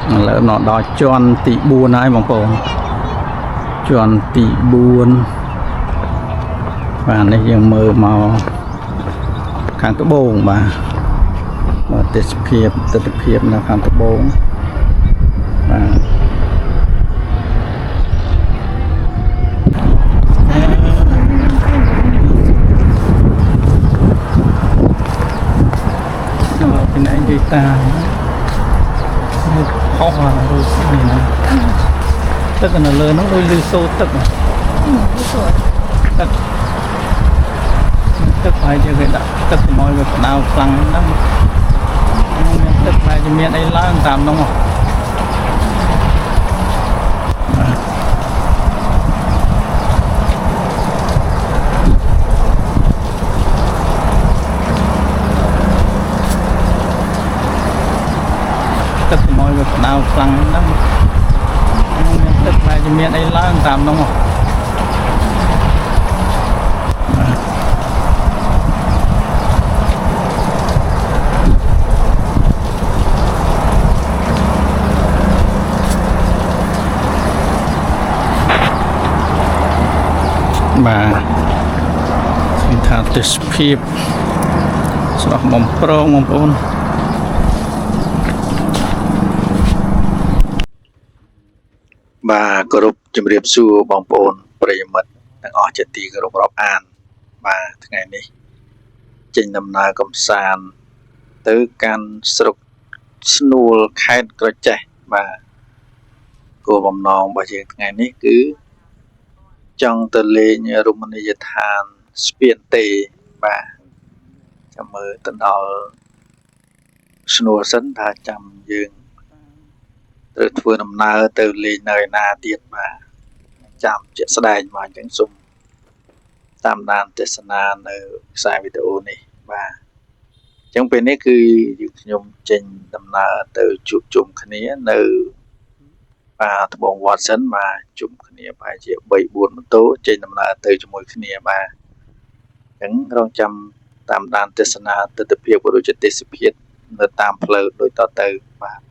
là nó đo tròn tỷ buôn ấy bằng phố tròn tỷ buôn và nàyยังmơ màu kháng cái bông mà tết phiệp là kháng cái bông và cái này người ta khó hòa rồi cái này nè tức là lớn nó đôi lưu sâu tức tức phải cho cái đặt tức mọi người nào phẳng lắm tức phải cho miền ấy lá tạm đúng không tức mọi người nào phẳng lắm tức phải cho miền ấy lá tạm đúng không bà mình thả từ phim sau mong pro mong ôn bà group chấm điệp su mong ônประยมទាំងអស់ជាទីគោរពរាប់អានបាទថ្ងៃនេះចេញដំណើរកំសាន្តទៅកាន់ស្រុកស្នួលខេត្តក្រចេះបាទគោលបំណងរបស់យើងថ្ងៃនេះគឺចង់ទៅលេងរមណីយដ្ឋានស្ពានតេបាទចាំមើលទៅដល់ស្នួលសិនថាចាំយើងត្រូវធ្វើដំណើរទៅលេងនៅឯណាទៀតបាទចាំជាក់ស្ដែងមកអញ្ចឹងសូមតាមដានទេសនានៅខ្សែវីដេអូនេះបាទអញ្ចឹងពេលនេះគឺយើងខ្ញុំចេញដំណើរទៅជួបជុំគ្នានៅបាទត្បូងវត្តសិនបាទជុំគ្នាប្រហែលជា3 4ម៉ូតូចេញដំណើរទៅជាមួយគ្នាបាទអញ្ចឹងរងចាំតាមដានទេសនាទស្សនភាពក៏ដូចជាទេសភាពនៅតាមផ្លូវដូចតទៅបាទ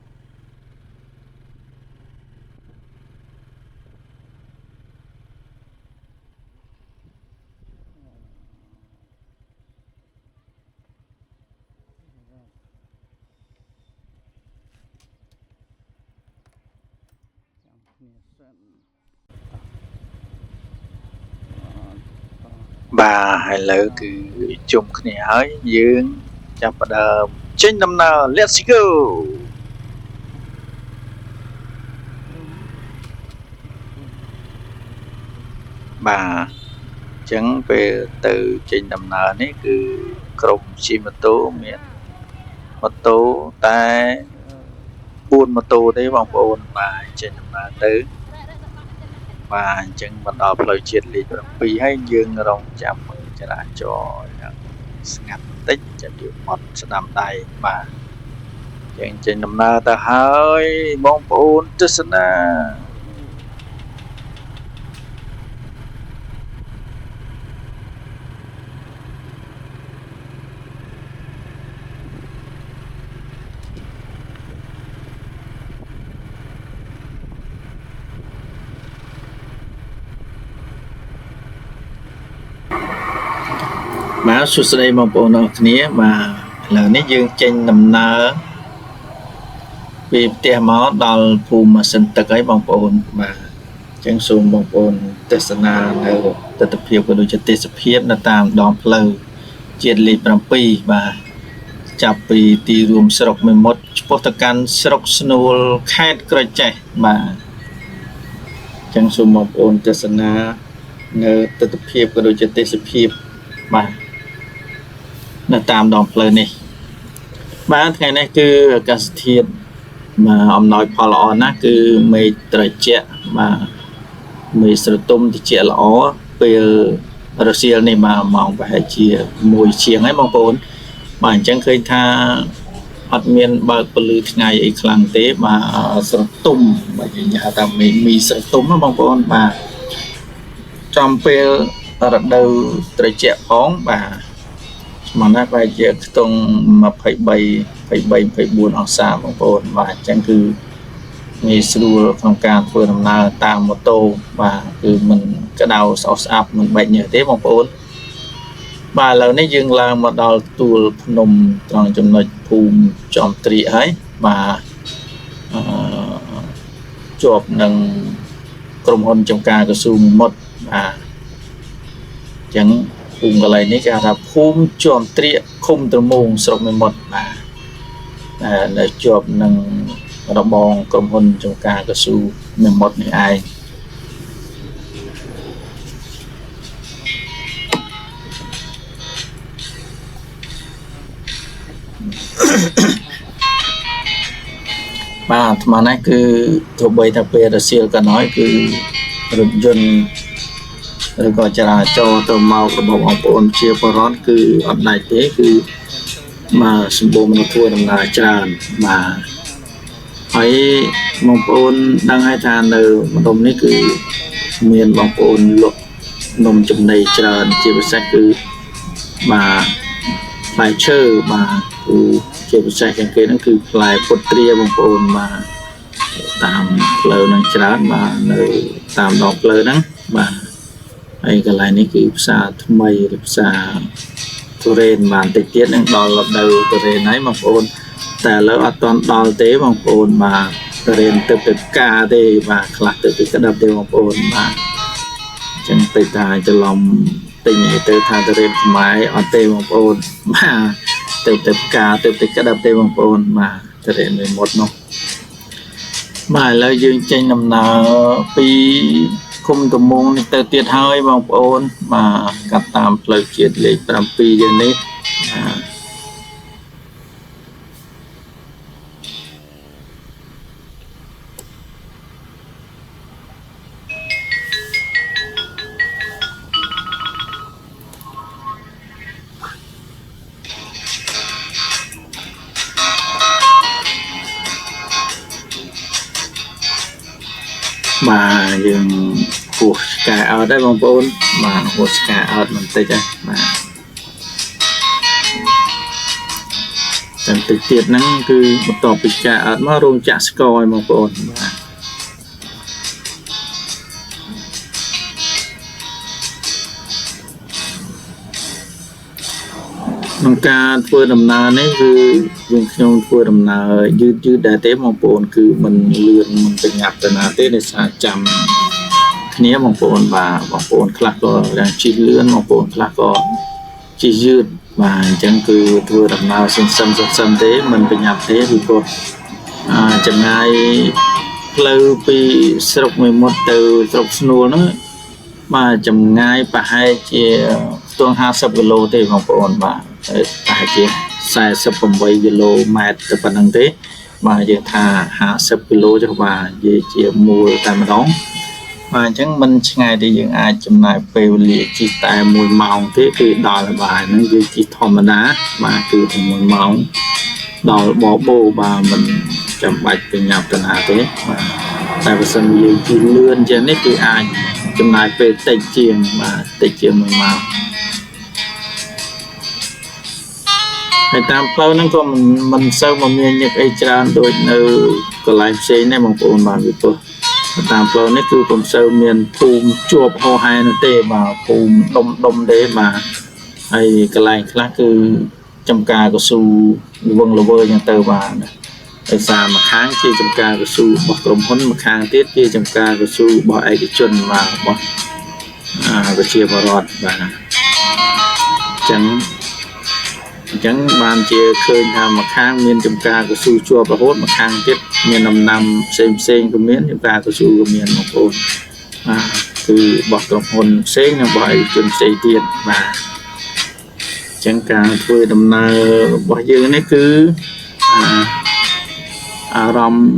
បាទឥឡូវគឺជុំគ្នាហើយយើងចាប់ផ្ដើមចេញដំណើរ Let's go បាទអញ្ចឹងពេលទៅចេញដំណើរនេះគឺក្រុមជិះម៉ូតូមានម៉ូតូតែ4ម៉ូតូទេបងប្អូនបាទចេញដំណើរទៅបាទអញ្ចឹងមកដល់ផ្លូវជាតិលេខ7ហើយយើងរងចាំមើលចរាចរណ៍ស្ងាត់បន្តិចចាំយើងអត់ស្ដាំដៃបាទអញ្ចឹងចេញដំណើរទៅហើយបងប្អូនទស្សនាបាទសួស្តីបងប្អូនអរគ្នាបាទឥឡូវនេះយើងចេញដំណើរពីផ្ទះមកដល់ភូមិសិនទឹកហើយបងប្អូនបាទអញ្ចឹងសូមបងប្អូនទេសនានៅទស្សនភាពក៏ដូចជាទេសភាពនៅតាមដងផ្លូវជាតិលេខ7បាទចាប់ពីទីរួមស្រុកមេមត់ឆ្ពោះទៅកាន់ស្រុកស្នួលខេត្តក្រចេះបាទអញ្ចឹងសូមបងប្អូនទេសនានៅទស្សនភាពក៏ដូចជាទេសភាពបាទនៅតាមដងផ្លូវនេះបាទថ្ងៃនេះគឺអាកាសធាតុអំណោយផលល្អណាស់គឺមេឃត្រជាក់បាទមេឃស្រទុំត្រជាក់ល្អពេលរសៀលនេះបាទម៉ោងប្រហែលជា1ជាងហើយបងប្អូនបាទអញ្ចឹងឃើញថាអត់មានបើកពលឺថ្ងៃអីខ្លាំងទេបាទស្រទុំបាទនិយាយថាមីស្រទុំណាបងប្អូនបាទចំពេលរដូវត្រជាក់ផងបាទស្មានថាប្រហែលជាខ្ទង់23 24អង្សាបងប្អូនបាទអញ្ចឹងគឺ ងាយស្រួលក្នុងការធ្វើដំណើរតាមម៉ូតូបាទគឺมันក្តៅស្អុះស្អាប់មិនបែកញើសទេបងប្អូនបាទឥឡូវនេះយើងឡើងមកដល់ទួលភ្នំត្រង់ចំណុចភូមិចំត្រៀកហើយបាទជាប់នឹងក្រុមហ៊ុនចំការកស៊ូមុតបាទអញ្ចឹងភូមិកន្លែងនេះគេហៅថាភូមិចំត្រៀកឃុំត្រមូងស្រុកមេមត់បាទនៅជាប់នឹងរបងក្រុមហ៊ុនចំការកស៊ូមេមត់នេះឯងបាទអាត្មានេះគឺទោះបីថាពេលរសៀលក៏ដោយគឺរថយន្តឬក៏ចរាចរណ៍ទៅមករបស់បងប្អូនជាបរិវត្តគឺអត់ដាច់ទេគឺមកសម្បូរមនុស្សធ្វើដំណើរច្រើនបាទហើយបងប្អូនដឹងហើយថានៅម្ដុំនេះគឺមានបងប្អូនលក់នំចំណីច្រើនជាពិសេសគឺបាទផ្លែឈើបាទគឺជាពិសេសជាងគេហ្នឹងគឺផ្លែពុទ្រាបងប្អូនបាទតាមផ្លូវហ្នឹងច្រើនបាទនៅតាមដងផ្លូវហ្នឹងបាទហើយកន្លែងនេះគឺផ្សារថ្មីឬផ្សារទុរេនបានតិចទៀតនឹងដល់រដូវទុរេនហើយបងប្អូនតែឥឡូវអត់ទាន់ដល់ទេបងប្អូនបាទទុរេនទៅផ្កាទេបាទខ្លះទៅក្តាប់ទេបងប្អូនបាទអញ្ចឹងទៅថាច្រឡំទិញទៅថាទុរេនខ្មែរអត់ទេបងប្អូនបាទទៅផ្កាទៅក្តាប់ទេបងប្អូនបាទទុរេនមួយមុតនោះបាទឥឡូវយើងចេញដំណើរពីឃុំត្មងនេះទៅទៀតហើយបងប្អូនបាទកាត់តាមផ្លូវជាតិលេខ7យ៉ាងនេះបាទយើងហួសឆ្កែអត់ដែរបងប្អូនបាទហួសឆ្កែអត់បន្តិចហ្នឹងបាទតែតិចទៀតហ្នឹងគឺបន្ទាប់ពីឆ្កែអត់មករោងចក្រស្ករបងប្អូនបាទក្នុងការធ្វើដំណើរនេះគឺយើងខ្ញុំធ្វើដំណើរយឺតដែរទេបងប្អូនគឺมันលឿនមិនប្រញាប់ទៅណាទេដោយសារចាំគ្នាបងប្អូនបាទបងប្អូនខ្លះក៏យ៉ាងជិះលឿនបងប្អូនខ្លះក៏ជិះយឺតបាទអញ្ចឹងគឺធ្វើដំណើរសន្សឹមទេមិនប្រញាប់ទេពីព្រោះចម្ងាយផ្លូវពីស្រុកមេមត់ទៅស្រុកស្នួលហ្នឹងបាទចម្ងាយប្រហែលជាខ្ទង់50គីឡូទេបងប្អូនបាទប្រហែលជា48គីឡូម៉ែត្រទៅប៉ុណ្្នឹងទេបាទយើងថា50គីឡូចុះបាទនិយាយជាមួយតែម្ដងបាទអញ្ចឹងមិនឆ្ងាយទេយើងអាចចំណាយពេលវេលាជិះតែ1ម៉ោងទេគឺដល់ហើយហ្នឹងយើងជិះធម្មតាបាទគឺតែ1ម៉ោងដល់បបោបាទមិនចាំបាច់ប្រញាប់ទៅណាទេបាទតែបើសិនយើងជិះលឿនជាងនេះគឺអាចចំណាយពេលតិចជាងបាទតិចជាង1ម៉ោងហើយតាមផ្លូវហ្នឹងក៏មិនសូវមកមានញឹកអីច្រើនដូចនៅកន្លែងផ្សេងដែរបងប្អូនបាទពីព្រោះតាមផ្លូវនេះគឺពុំសូវមានភូមិជាប់ហោហែនោះទេបាទភូមិដុំទេបាទហើយកន្លែងខ្លះគឺចំការកស៊ូវងល្វើយ៉ាងទៅបាទដោយសារមួយខាងជាចំការកស៊ូរបស់ក្រុមហ៊ុនមួយខាងទៀតជាចំការកស៊ូរបស់ឯកជនបាទរបស់ប្រជាពលរដ្ឋបាទអញ្ចឹងបានជាឃើញថាមួយខាងមានចំការកស៊ូជាប់រហូតមួយខាងទៀតមានដំណាំផ្សេងក៏មានចំការកស៊ូក៏មានបងប្អូនបាទគឺរបស់ក្រុមហ៊ុនផ្សេងនិងរបស់ឯកជនផ្សេងទៀតបាទអញ្ចឹងការធ្វើដំណើររបស់យើងនេះគឺអារម្មណ៍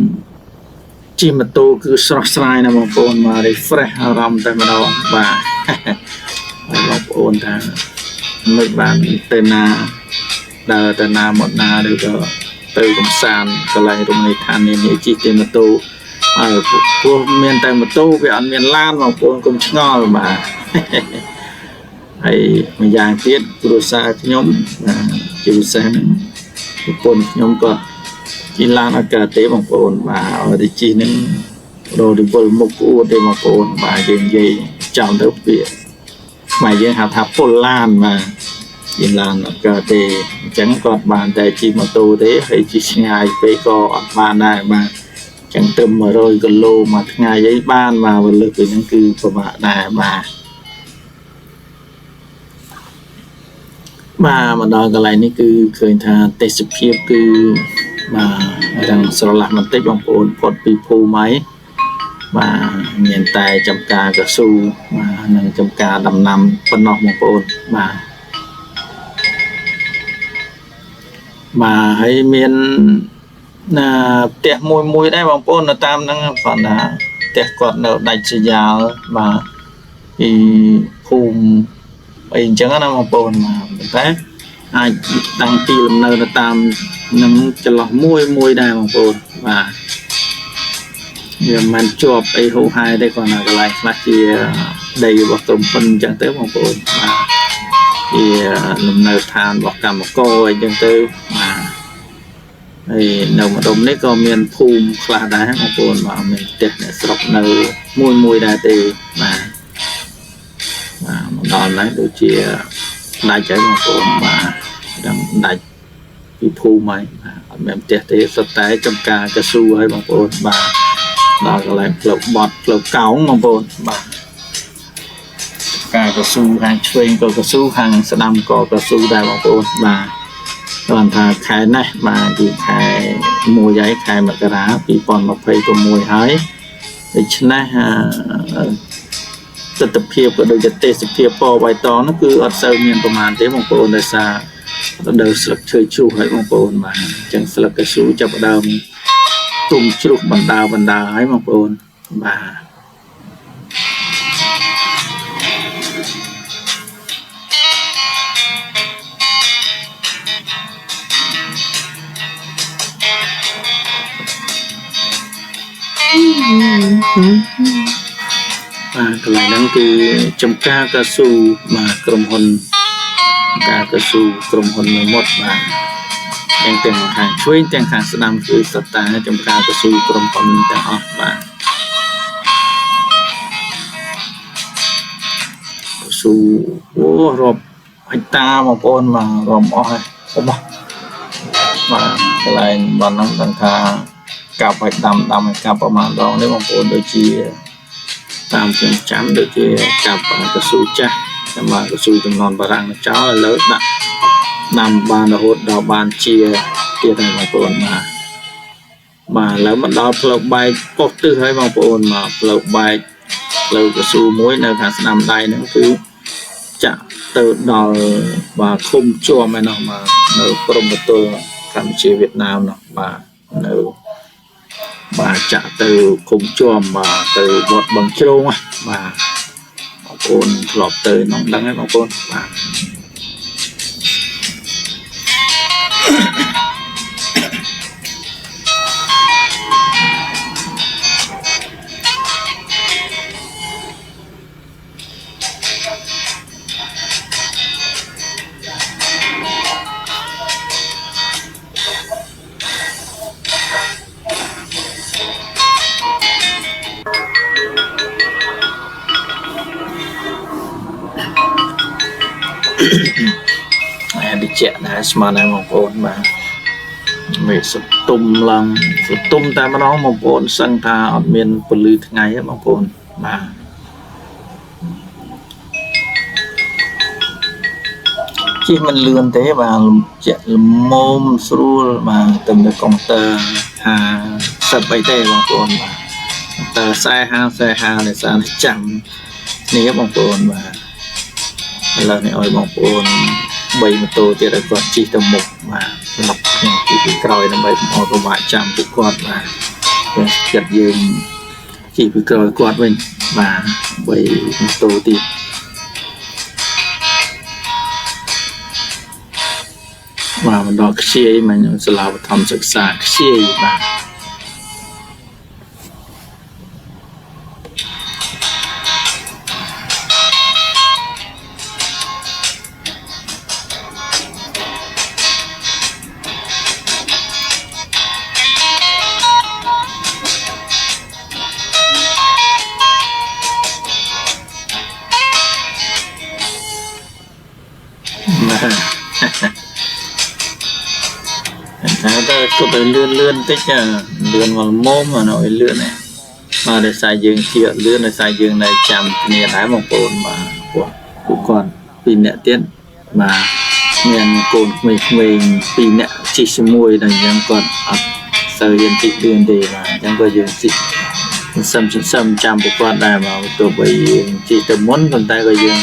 ជិះម៉ូតូគឺស្រស់ស្រាយណាស់បងប្អូនមក refresh អារម្មណ៍តែម្ដងបាទបងប្អូនថាមិនបានទៅណាដើរទៅណាមកណាឬក៏ទៅកំសាន្តកន្លែងរមណីយដ្ឋាននេះជិះតែម៉ូតូហើយព្រោះមានតែម៉ូតូវាអត់មានឡានបងប្អូនកុំឆ្ងល់បាទហើយម្យ៉ាងទៀតគ្រួសារខ្ញុំជាពិសេសប្រពន្ធខ្ញុំក៏ ជីឡានអត់កើតទេបងប្អូនបាទឲ្យតែជីនឹងរោទិវលមុខអួតទេបងប្អូនបាទយើងនិយាយចំទៅពាក្យខ្មែរយើងហៅថាពុលឡានបាទជីឡានអត់កើតទេអញ្ចឹងគាត់បានតែជិះម៉ូតូទេហើយជិះឆ្ងាយពេកក៏អត់បានដែរបាទចឹងទៅ100គីឡូមួយថ្ងៃអីបានបាទបើលើសពីហ្នឹងគឺពិបាកដែរបាទមកដល់កន្លែងនេះគឺឃើញថាទេសភាពគឺបាទរឹងស្រឡះបន្តិចបងប្អូនផុតពីភូមិហើយបាទមានតែចំការកស៊ូបាទនិងចំការដំណាំប៉ុណ្ណោះបងប្អូនបាទហើយមានផ្ទះមួយដែរបងប្អូននៅតាមហ្នឹងគាត់ថាផ្ទះគាត់នៅដាច់ស្រយាលបាទពីភូមិអីអញ្ចឹងណាបងប្អូនបាទតែអាចតាំងទីលំនៅទៅតាមនឹងចន្លោះមួយដែរបងប្អូនបាទវាមិនជាប់អីហូរហែទេគាត់ណាកន្លែងខ្លះជាដីរបស់ក្រុមហ៊ុនអញ្ចឹងទៅបងប្អូនបាទជាលំនៅឋានរបស់កម្មករអីចឹងទៅបាទហើយនៅម្ដុំនេះក៏មានភូមិខ្លះដែរបងប្អូនបាទមានផ្ទះអ្នកស្រុកនៅមួយដែរទេបាទមកដល់ហ្នឹងដូចជាដាច់ហើយបងប្អូនបាទដឹងដាច់ពីភូមិហើយអត់មានផ្ទះទេសុទ្ធតែចំការកស៊ូហើយបងប្អូនបាទដល់កន្លែងផ្លូវបត់ផ្លូវកោងបងប្អូនបាទការកស៊ូខាងឆ្វេងក៏កស៊ូខាងស្ដាំក៏កស៊ូដែរបងប្អូនបាទគាត់ថាខែនេះបាទគឺខែ1ហើយខែមករា2026ហើយដូច្នេះទស្សនភាពក៏ដូចជាទេសភាពពណ៌បៃតងនោះគឺអត់សូវមានប្រមាណទេបងប្អូនដោយសាររដូវស្លឹកឈើជ្រុះហើយបងប្អូនបាទអញ្ចឹងស្លឹកកស៊ូចាប់ផ្ដើមទុំជ្រុះបណ្ដាហើយបងប្អូនបាទកន្លែងហ្នឹងគឺចំការកស៊ូបាទក្រុមហ៊ុនការកស៊ូក្រុមហ៊ុននៅមុតបាទទាំងខាងឆ្វេងទាំងខាងស្ដាំគឺសត្វតាចំការកស៊ូក្រុមហ៊ុនទាំងអស់បាទកស៊ូរាប់ហិកតាបងប្អូនបាទរាប់អស់ហើយបាទកន្លែងបានហ្នឹងដឹងថាកាប់ឲ្យដាំឲ្យកាប់ប្រមាណដងនេះបងប្អូនដូចជាតាមខ្ញុំចាំដូចជាកាប់កស៊ូចាស់តែមកកស៊ូចំនួនបារាំងចោលឥឡូវដាក់ដាំបានរហូតដល់បានជាទៀតហើយបងប្អូនបាទឥឡូវមកដល់ផ្លូវបែកប៉ុស្តិ៍ទិសហើយបងប្អូនមកផ្លូវបែកផ្លូវកស៊ូមួយនៅខាងស្ដាំដៃហ្នឹងគឺចាក់ទៅដល់បាទឃុំជួមឯណោះបាទនៅព្រំប្រទល់កម្ពុជាវៀតណាមនោះបាទនៅបាទចាក់ទៅឃុំជួមបាទទៅវត្តបឹងជ្រោងបាទបងប្អូនធ្លាប់ទៅនឹងដឹងហើយបងប្អូនបាទបញ្ជាក់ដែរស្មានដែរបងប្អូនបាទមេឃសតុំឡើងសតុំតែម្ដងបងប្អូនសឹងថាអត់មានពលឺថ្ងៃទេបងប្អូនបាទជិះមិនលឿនទេបាទជាក់លំមស្រួលបាទទៅនៅកុងទ័រ50អីទេបងប្អូនបាទតើ40នៃសារចាំនេះបងប្អូនបាទឥឡូវនេះឲ្យបងប្អូន3ម៉ូតូទៀតឲ្យគាត់ជិះទៅមុខបាទសម្រាប់ខ្ញុំជិះពីក្រោយដើម្បីកុំឲ្យពិបាកចាំពួកគាត់បាទចិត្តយើងជិះពីក្រោយគាត់វិញបាទ3ម៉ូតូទៀតបាទមកដល់ខ្ជាយមកសាលាបឋមសិក្សាខ្ជាយបាទ ถ้าก็ไปเลื่อนtíchเลื่อนvào mồm mà nóiเลื่อนnày mà để xài dương kiaเลื่อนđể xài dương này chạmเนี่ยหลายบางคนมาcủa conปีเนี่ยเตี้ยนมาเงินโกนไม่ปีเนี่ยชิชมวยนะยังก่อนเสียนติเดือนเดียวมายังก็ยังสิซ้ำจำบุกคนได้มาตัวไปจีตะม้วนคนใต้ก็ยัง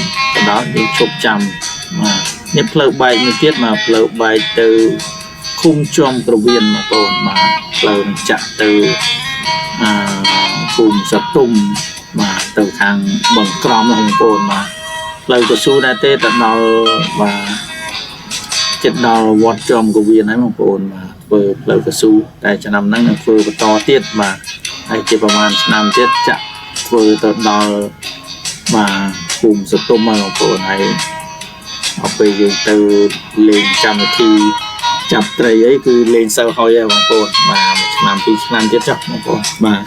đóยังชกจำมาเนี่ยเพลย์ใบมีเทียดมาเพลย์ใบtừ khung trongกระเวียนมาก่อนมาเพลย์จะtừภูมิสตุ้มมาtừทางบังกรอมของโกนมาเพลย์ก็สู้ได้เต้แต่เรามาចិត្តដល់វត្តចំកវៀនហើយបងប្អូនបាទធ្វើផ្លូវកស៊ូតែឆ្នាំហ្នឹងនឹងធ្វើបន្តទៀតបាទហើយជាប្រហែលឆ្នាំទៀតចាក់ធ្វើទៅដល់បាទភូមិសតុំហើយបងប្អូនហើយអត់ពេលយើងទៅលេងកម្មវិធីចាប់ត្រីអីគឺលេងសូវហើយបងប្អូនបាទឆ្នាំ2ឆ្នាំទៀតចុះបងប្អូនបាទ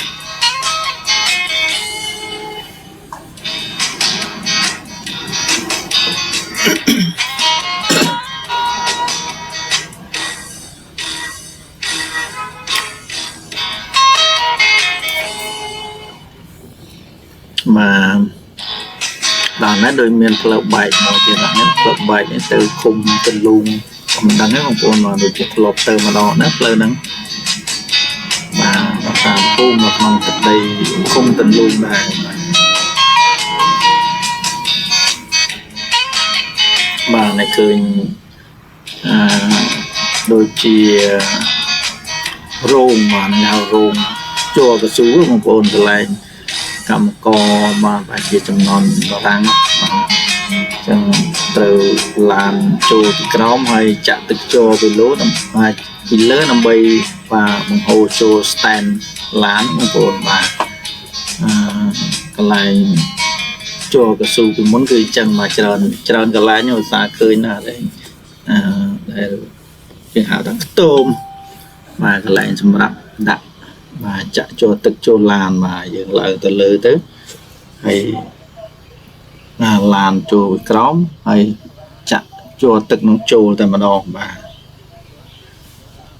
mà đàn nó đôi miền phở bài một thì là nó phở bài để từ khung từ luôn mình đang nói một con mà đôi chút lột từ mà đó nó phở nắng mà nó làm khu mà mong từ đây khung từ luôn này mà này cười đôi chia rôn mà nào rôn cho cái số một con từ lại cầm co mà phải chia trong non vào tăng chẳng từ làm chùa thì crom hay chặt từ cho từ lúa mà thì lớn nằm bay và bằng hồ chùa stand lán một cồn mà cái này cho cái su thì muốn cười chân mà trơn cái lá nhau xa khơi là để cái hào đắng tôm mà cái này xong đặt mà chặt cho tức cho làn mà dừng lại từ lư tới hay làn cho crom hay chặt cho tức nó trồ tại mà đo mà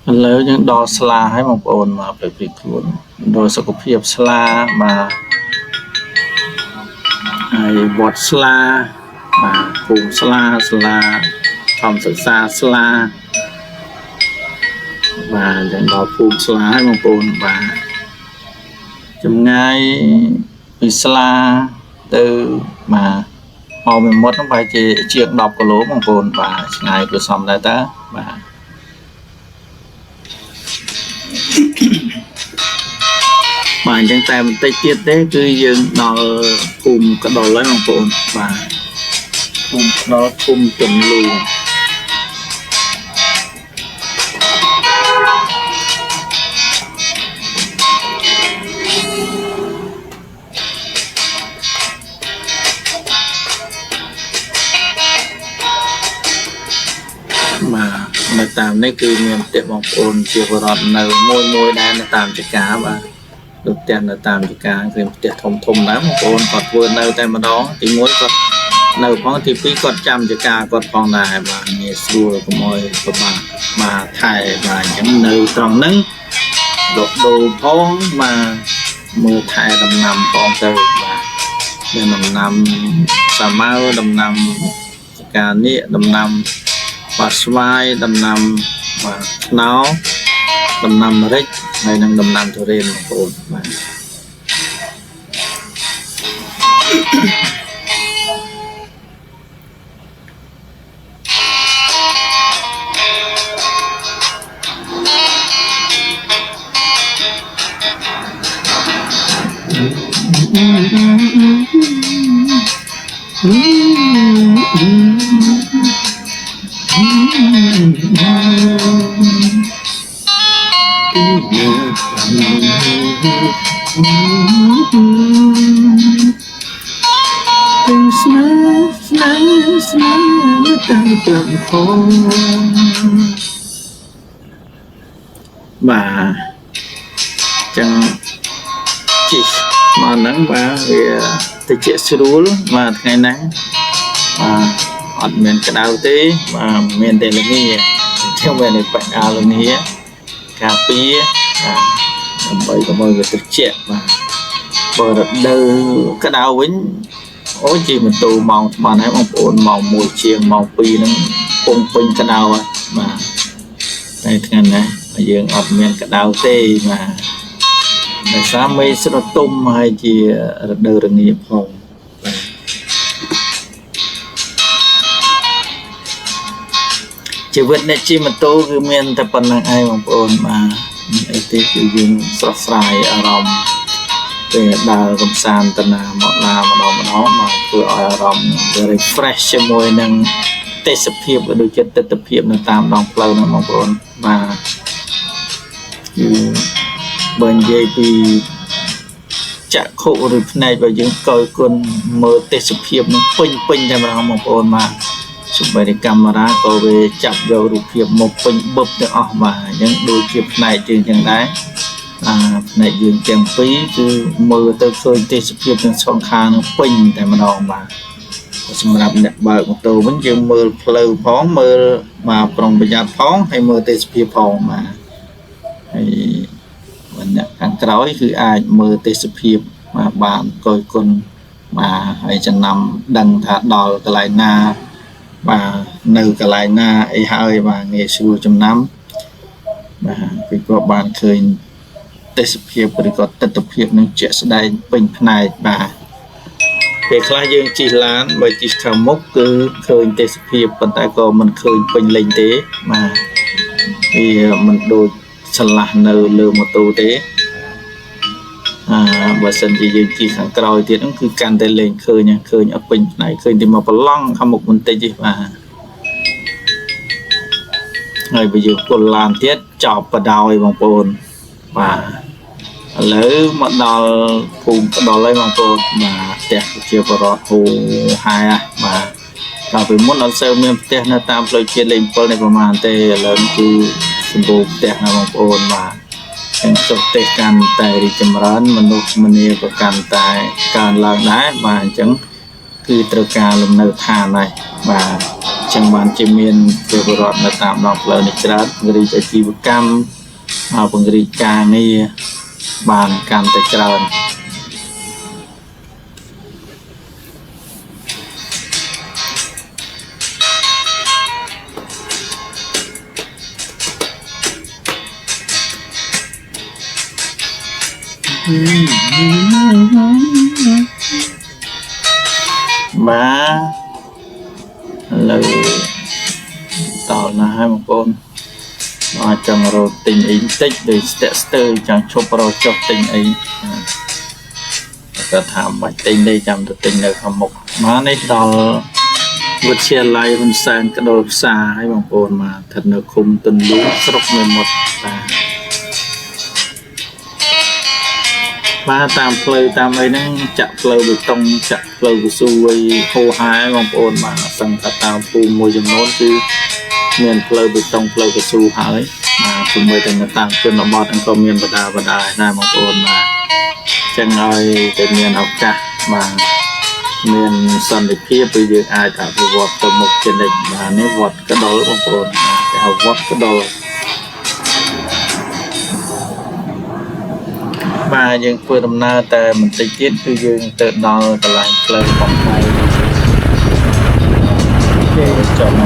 lớn những đo sla hay một ồn mà phải bị cuốn đo sẽ có phiệp sla mà hay bọt sla mà cùng sla phòng sự xa sla và dành đó phun sla hay một ồn và chấm ngay vì sla từ mà màu mình mất nó phải chỉ chuyện đọc của lỗ bằng cồn và ngày của xong lại ta và mà chẳng tay mình tay tiết đấy cứ dừng nó cùng cái đồ lấy bằng cồn và cùng nó cùng chùm luôn mà tạm đấy cứ miền tiệm bóng ồn chiều vào rọt nở môi đá là tạm cho cá và được tiền là tạm cho cá thì tiệm thông đá bóng ồn còn vừa nở tay mà đó thì muốn còn nở phong thì phí còn trăm cho cá còn phong này và nghe xua của mọi mà thải và những nở tròn nắng đột đồ phong mà mưa thải đầm nằm phong từ và nên đầm nằm xà mau đầm nằm cá nịa đầm nằm và xoay đầm nằm và nó đầm nằm rít này đang đầm nằm thôi đêm một ổn mà mà chẳng chỉ mà nắng và thì chị sẽ đuối mà ngày nắng mà អត់មានក្តៅទេបាទមានតែល្ងាចឹងមានតែបាច់អាវល្ងាការពារដើម្បីកុំឲ្យវាត្រជាក់បាទបើរដូវក្តៅវិញអូជិះម៉ូតូម៉ោងបានហើយបងប្អូនម៉ោង1ជាងម៉ោង2ហ្នឹងពងពេញក្តៅហើយបាទតែថ្ងៃនេះយើងអត់មានក្តៅទេបាទដោយសារមេស្រទុំហើយជារដូវរងាផងជីវិតអ្នកជិះម៉ូតូគឺមានតែប៉ុណ្្នឹងឯងបងប្អូនបាទអីទេគឺយើងស្រស់ស្រាយអារម្មណ៍ពេលដើរកំសាន្តទៅណាមកណាម្ដងមកធ្វើឲ្យអារម្មណ៍ refresh ជាមួយនឹងទេសភាពក៏ដូចជាទស្សនវិជ្ជានៅតាមដងផ្លូវហ្នឹងបងប្អូនបាទគឺបើនិយាយពីចក្ខុឬភ្នែករបស់យើងកយគុណមើលទេសភាពនឹងពេញតែម្ដងបងប្អូនបាទសូម្បីតែកាមេរ៉ាក៏វាចាប់យករូបភាពមកពេញបឹបទាំងអស់បាទអញ្ចឹងដូចជាផ្នែកយើងចឹងដែរផ្នែកយើងទាំងពីរគឺមើលទៅឃើញទេសភាពទាំងសងខាងនឹងពេញតែម្ដងបាទសម្រាប់អ្នកបើកម៉ូតូវិញយើងមើលផ្លូវផងមើលបាទប្រុងប្រយ័ត្នផងហើយមើលទេសភាពផងបាទហើយអ្នកខាងក្រោយគឺអាចមើលទេសភាពបាទបានកយគុណបាទហើយចំណាំដឹងថាដល់កន្លែងណាបាទនៅកន្លែងណាអីហើយបាទងាយស្រួលចំណាំបាទពីព្រោះបានឃើញទេសភាពឬក៏ទស្សនវិជ្ជានឹងជាក់ស្ដែងពេញផ្នែកបាទពេលខ្លះយើងជិះឡានបើជិះខាងមុខគឺឃើញទេសភាពប៉ុន្តែក៏មិនឃើញពេញលេញទេបាទវាមិនដូចឆ្លាស់នៅលើម៉ូតូទេបើសិនជាយើងជិះខាងក្រោយទៀតហ្នឹងគឺកាន់តែលេងឃើញអត់ពេញផ្នែកឃើញតែមកប្រឡងខាងមុខបន្តិចទេបាទហើយបើយើងពុលឡានទៀតចប់បដោយបងប្អូនបាទឥឡូវមកដល់ភូមិផ្ដុលហើយបងប្អូនបាទផ្ទះប្រជាពលរដ្ឋហូហែបាទកាលពីមុនអត់សូវមានផ្ទះនៅតាមផ្លូវជាតិលេខ7នេះប្រហែលទេឥឡូវគឺសម្បូរផ្ទះណាបងប្អូនបាទទាំងសុខទេសកាន់តែរីកចម្រើនមនុស្សម្នាក៏កាន់តែកើនឡើងដែរបាទអញ្ចឹងគឺត្រូវការលំនៅឋានហើយបាទអញ្ចឹងបានជាមានប្រជាពលរដ្ឋនៅតាមដងផ្លូវនេះច្រើនពង្រីកអាជីវកម្មពង្រីកការងារបានកាន់តែច្រើនបាទឥឡូវតល់ណាស់ហើយបងប្អូនមកចង់រកទិញអីបន្តិចដូចស្ទាក់ស្ទើរចង់ឈប់រកចុះទិញអីក៏ថាមិនទិញទេចាំទៅទិញនៅខាងមុខមកនេះដល់វិទ្យាល័យហ៊ុនសែនកដុលផ្សារហើយបងប្អូនមកស្ថិតនៅឃុំទុនលូស្រុកមេមត់បាទតាមផ្លូវតាមអីហ្នឹងចាក់ផ្លូវបេតុងចាក់ផ្លូវកស៊ូអីហូរហែបងប្អូនបាទសឹងថាតាមភូមិមួយចំនួនគឺមានផ្លូវបេតុងផ្លូវកស៊ូហើយបាទជាមួយតែនៅតាមជនបទហ្នឹងក៏មានបដាដែរបងប្អូនបាទអញ្ចឹងឲ្យតែមានឱកាសបាទមានសន្តិភាពពីយើងអាចអភិវឌ្ឍទៅមុខជានិច្ចបាទនេះវត្តកដុលបងប្អូនគេហៅវត្តកដុលបាទយើងធ្វើដំណើរតែបន្តិចទៀតគឺយើងទៅដល់កន្លែងផ្លូវបំផៃគេចង់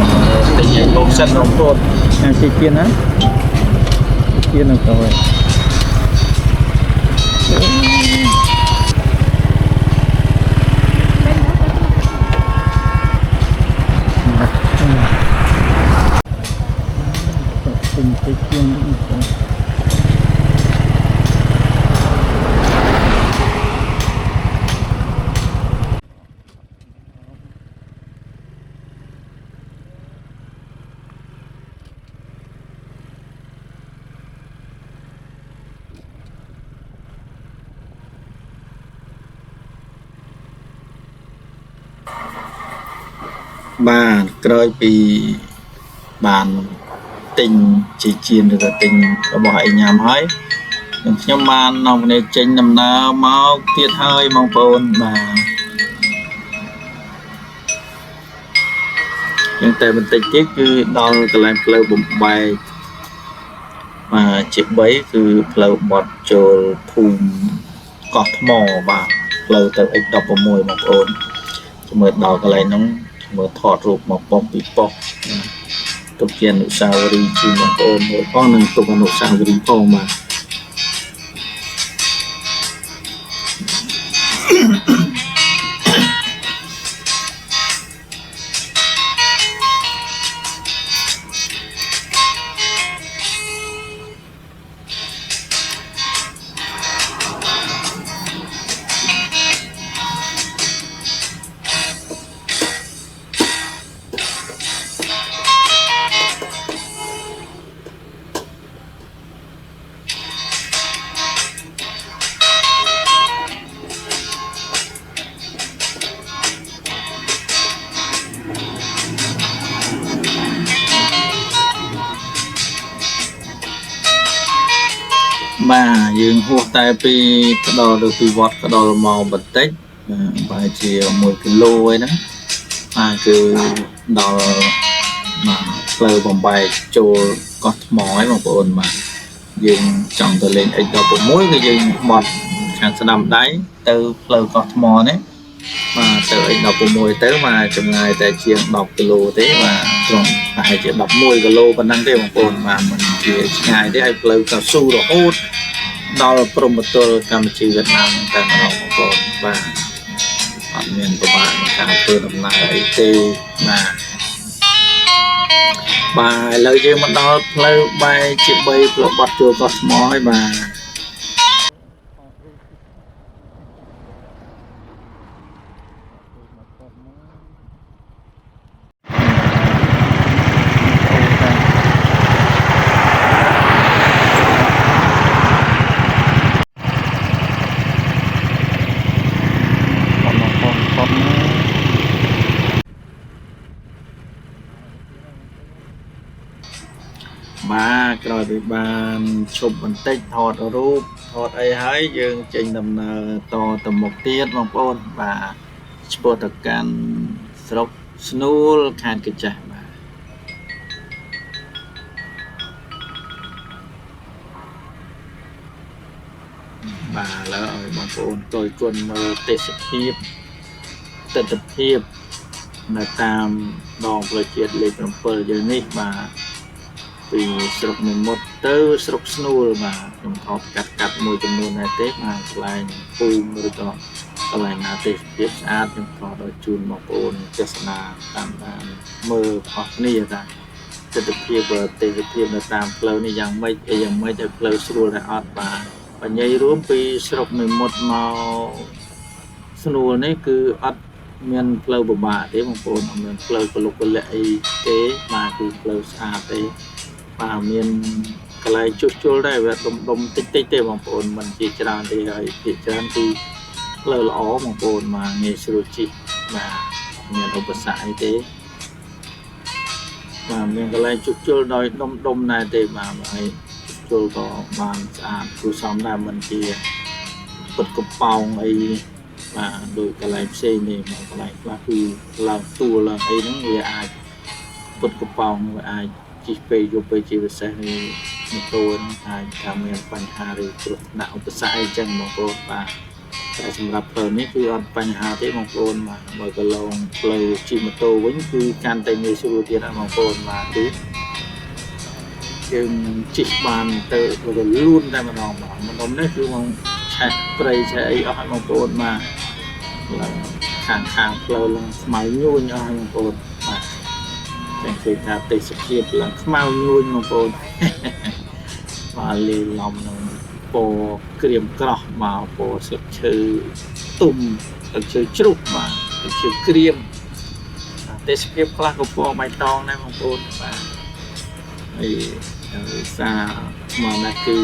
ទិញឲ្យលោកសិនបងប្អូនជិះទៀតណាទៀតនៅក្រោយទិញទៀតបាទក្រោយពីបានទិញជាជាឬក៏ទិញរបស់ឯញ៉ាំហើយខ្ញុំបាននាំគ្នាចេញដំណើរមកទៀតហើយបងប្អូនបាទ nhưngតែបន្តិចទៀតគឺដល់កន្លែងផ្លូវបំបែកជា3គឺផ្លូវបត់ចូលភូមិកោះថ្មបាទផ្លូវទៅ X16 បងប្អូនជំរឿដល់កន្លែងហ្នឹងមើលថតរូបមកប៉ុកពីប៉ុកទុកជាអនុស្សាវរីយ៍ជូនបងប្អូនមើលផងនិងទុកអនុស្សាវរីយ៍ផងបាទបាទយើងហួសតែពីក្តោទៅពីវត្តក្តោមកបន្តិចបែរជា1គីឡូឯហ្នឹងគឺដល់ផ្លូវបំបែកចូលកោះថ្មហើយបងប្អូនបាទយើងចង់ទៅលេង X16 គឺយើងបត់ខាងស្ដាំដៃទៅផ្លូវកោះថ្មនេះបាទទៅ X16 ទៅបាទចម្ងាយតែជាង10គីឡូទេបាទត្រង់ប្រហែលជា11គីឡូប៉ុណ្ណឹងទេបងប្អូនបាទមិនជាឆ្ងាយទេហើយផ្លូវកៅស៊ូរហូតដល់ព្រំប្រទល់កម្ពុជាវៀតណាមតែម្ដងបងប្អូនបាទអត់មានប្របាកក្នុងការធ្វើដំណើរអីទេបាទឥឡូវយើងមកដល់ផ្លូវបែកជា3ផ្លូវបាត់ចូលកោះថ្មហើយបាទបាទក្រោយពីបានឈប់បន្តិចថតរូបថតអីហើយយើងចេញដំណើរតទៅមុខទៀតបងប្អូនបាទឆ្ពោះទៅកាន់ស្រុកស្នួលខេត្តកាចាស់បាទឥឡូវឲ្យបងប្អូនគយគន់មើលទេសភាពទិដ្ឋភាពនៅតាមដងផ្លូវជាតិលេខ7យើងនេះបាទពីស្រុកនិមុតទៅស្រុកស្នួលបាទខ្ញុំថតកាត់មួយចំនួនដែរទេបាទកន្លែងភូមិឬក៏កន្លែងណាទេសភាពស្អាតខ្ញុំថតឲ្យជូនបងប្អូនទស្សនាតាមដានមើលអស់គ្នាតាទិដ្ឋភាពទេសភាពនៅតាមផ្លូវនេះយ៉ាងម៉េចឲ្យផ្លូវស្រួលដែរអត់បាទបញ្ញារួមពីស្រុកនិមុតមកស្នួលនេះគឺអត់មានផ្លូវពិបាកទេបងប្អូនអត់មានផ្លូវកលុកកលាក់អីទេបាទគឺផ្លូវស្អាតទេបាទមានកន្លែងជួសជុលដែរវាដុំតិចទេបងប្អូនមិនជាច្រើនទេហើយជាច្រើនគឺផ្លូវល្អបងប្អូនមកងាយស្រួលជិះបាទមានឧបសគ្គអីទេបាទមានកន្លែងជួសជុលដោយដុំដែរទេបាទហើយជួសជុលក៏បានស្អាតគួរសមដែរមិនជាពុតកំប៉ោងអីបាទដូចកន្លែងផ្សេងនេះមកកន្លែងខ្លះគឺឡើងទួលឡើងអីហ្នឹងវាអាចពុតកំប៉ោងវាអាចជិះពេលយប់ពេលជាពិសេសនេះម៉ូតូហ្នឹងអាចថាមានបញ្ហាឬគ្រោះថ្នាក់ឧបសគ្គអីចឹងបងប្អូនបាទតែសម្រាប់ផ្លូវនេះគឺអត់បញ្ហាទេបងប្អូនបាទបើកន្លងផ្លូវជិះម៉ូតូវិញគឺកាន់តែងាយស្រួលទៀតណាបងប្អូនបាទគឺយើងជិះបានទៅលឿនតែម្ដងបាទម្ដុំនេះគឺមកឆេះព្រៃឆេះអីអស់ឲ្យបងប្អូនបាទខាងផ្លូវឡើងស្មៅញួនអស់ឲ្យបងប្អូនបាទចឹងគេថាទេសភាពឡើងខ្មៅញួនបងប្អូនបាទលេឡំនឹងពណ៌ក្រៀមក្រោះមកពណ៌ស្លឹកឈើទុំស្លឹកឈើជ្រុះបាទស្លឹកឈើក្រៀមទេសភាពខ្លះក៏ពណ៌បៃតងដែរបងប្អូនបាទហើយសារមកណាគឺ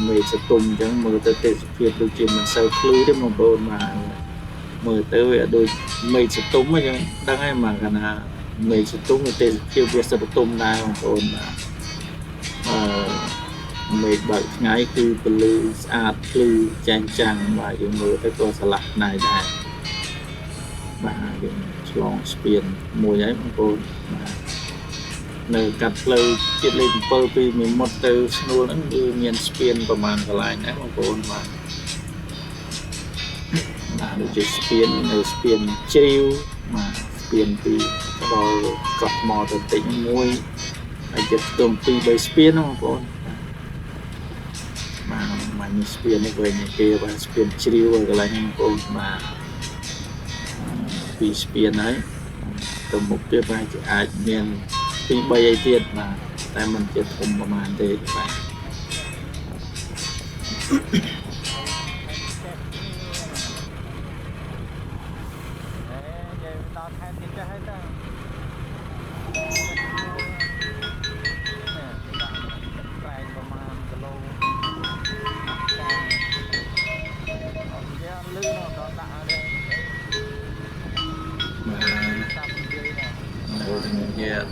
មេសតុំអញ្ចឹងមើលទៅទេសភាពដូចជាមិនសូវភ្លឺទេបងប្អូនបាទមើលទៅវាដូចមេសតុំអញ្ចឹងដឹងហើយមកកណាមេសតុំទេសភាពវាសតុំដែរបងប្អូនបាទមេឃបើកថ្ងៃគឺពលឺស្អាតភ្លឺចែងចាំងបាទយើងមើលទៅក៏ស្រឡះណៃដែរបាទយើងឆ្លងស្ពានមួយហើយបងប្អូនបាទ nơi cắt lời chiết lên pơ pi mình một từ nuôi nó như miền spiênประมาณกន្លែងណាបងប្អូនបាទដូចជាស្ពាននៅស្ពានជ្រាវបាទស្ពានពីដល់កោះថ្មទៅតិចមួយហើយចិត្តខ្ទង់2 3ស្ពានបងប្អូនបាទមិនស្ពាននេះវិញគេបាទស្ពានជ្រាវកន្លែងហ្នឹងបងប្អូនបាទពីស្ពានហើយទៅមុខទៀតបាទអាចមាន2 3អីទៀតបាទតែមិនជាធំប្រហែលទេបាទ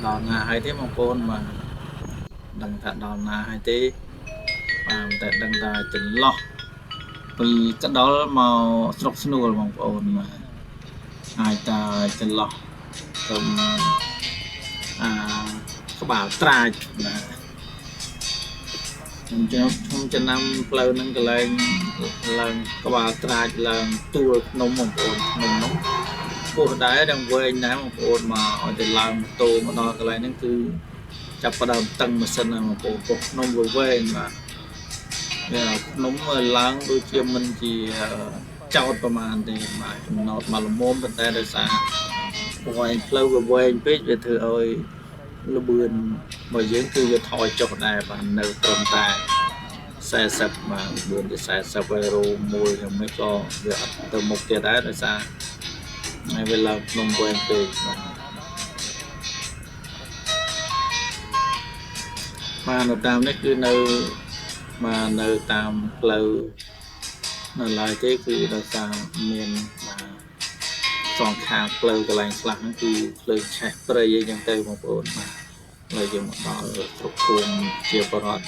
ដល់ណាហើយទេបងប្អូនបាទដឹងថាដល់ណាហើយទេបាទតែដឹងថាចន្លោះពីកដុលមកស្រុកស្នួលបងប្អូនបាទអាចថាចន្លោះទៅក្បាលត្រាចបាទខ្ញុំចំណាំផ្លូវហ្នឹងកន្លែងឡើងក្បាលត្រាចឡើងទួលភ្នំបងប្អូនភ្នំនោះពោះដែរđangវែងដែរបងប្អូនមកឲ្យទៅឡើងម៉ូតូមកដល់កន្លែងហ្នឹងគឺចាប់ផ្ដើមតឹងម៉ាស៊ីនបងប្អូនពោះភ្នំវែងបាទភ្នំឡើងដូចជាមិនជាចោតប្រហែលទេបាទចំណោតមកល្មមប៉ុន្តែដោយសារវែងផ្លូវវែងពេកវាធ្វើឲ្យលបឿនរបស់យើងគឺវាថយចុះដែរបាទនៅត្រឹមតែ40បាទលបឿនទៅ40ហើយរោមួយយ៉ាងម៉េចក៏វាអត់ទៅមុខទៀតដែរដោយសារហើយវាឡើងភ្នំវែងពេកបាទនៅតាមនេះគឺនៅបាទនៅតាមផ្លូវនៅឡើយទេគឺដោយសារមានបាទសងខាងផ្លូវកន្លែងខ្លះហ្នឹងគឺផ្លូវឆេះព្រៃអីចឹងទៅបងប្អូនបាទហើយយើងមកដល់ស្រុកភូមិជាបរត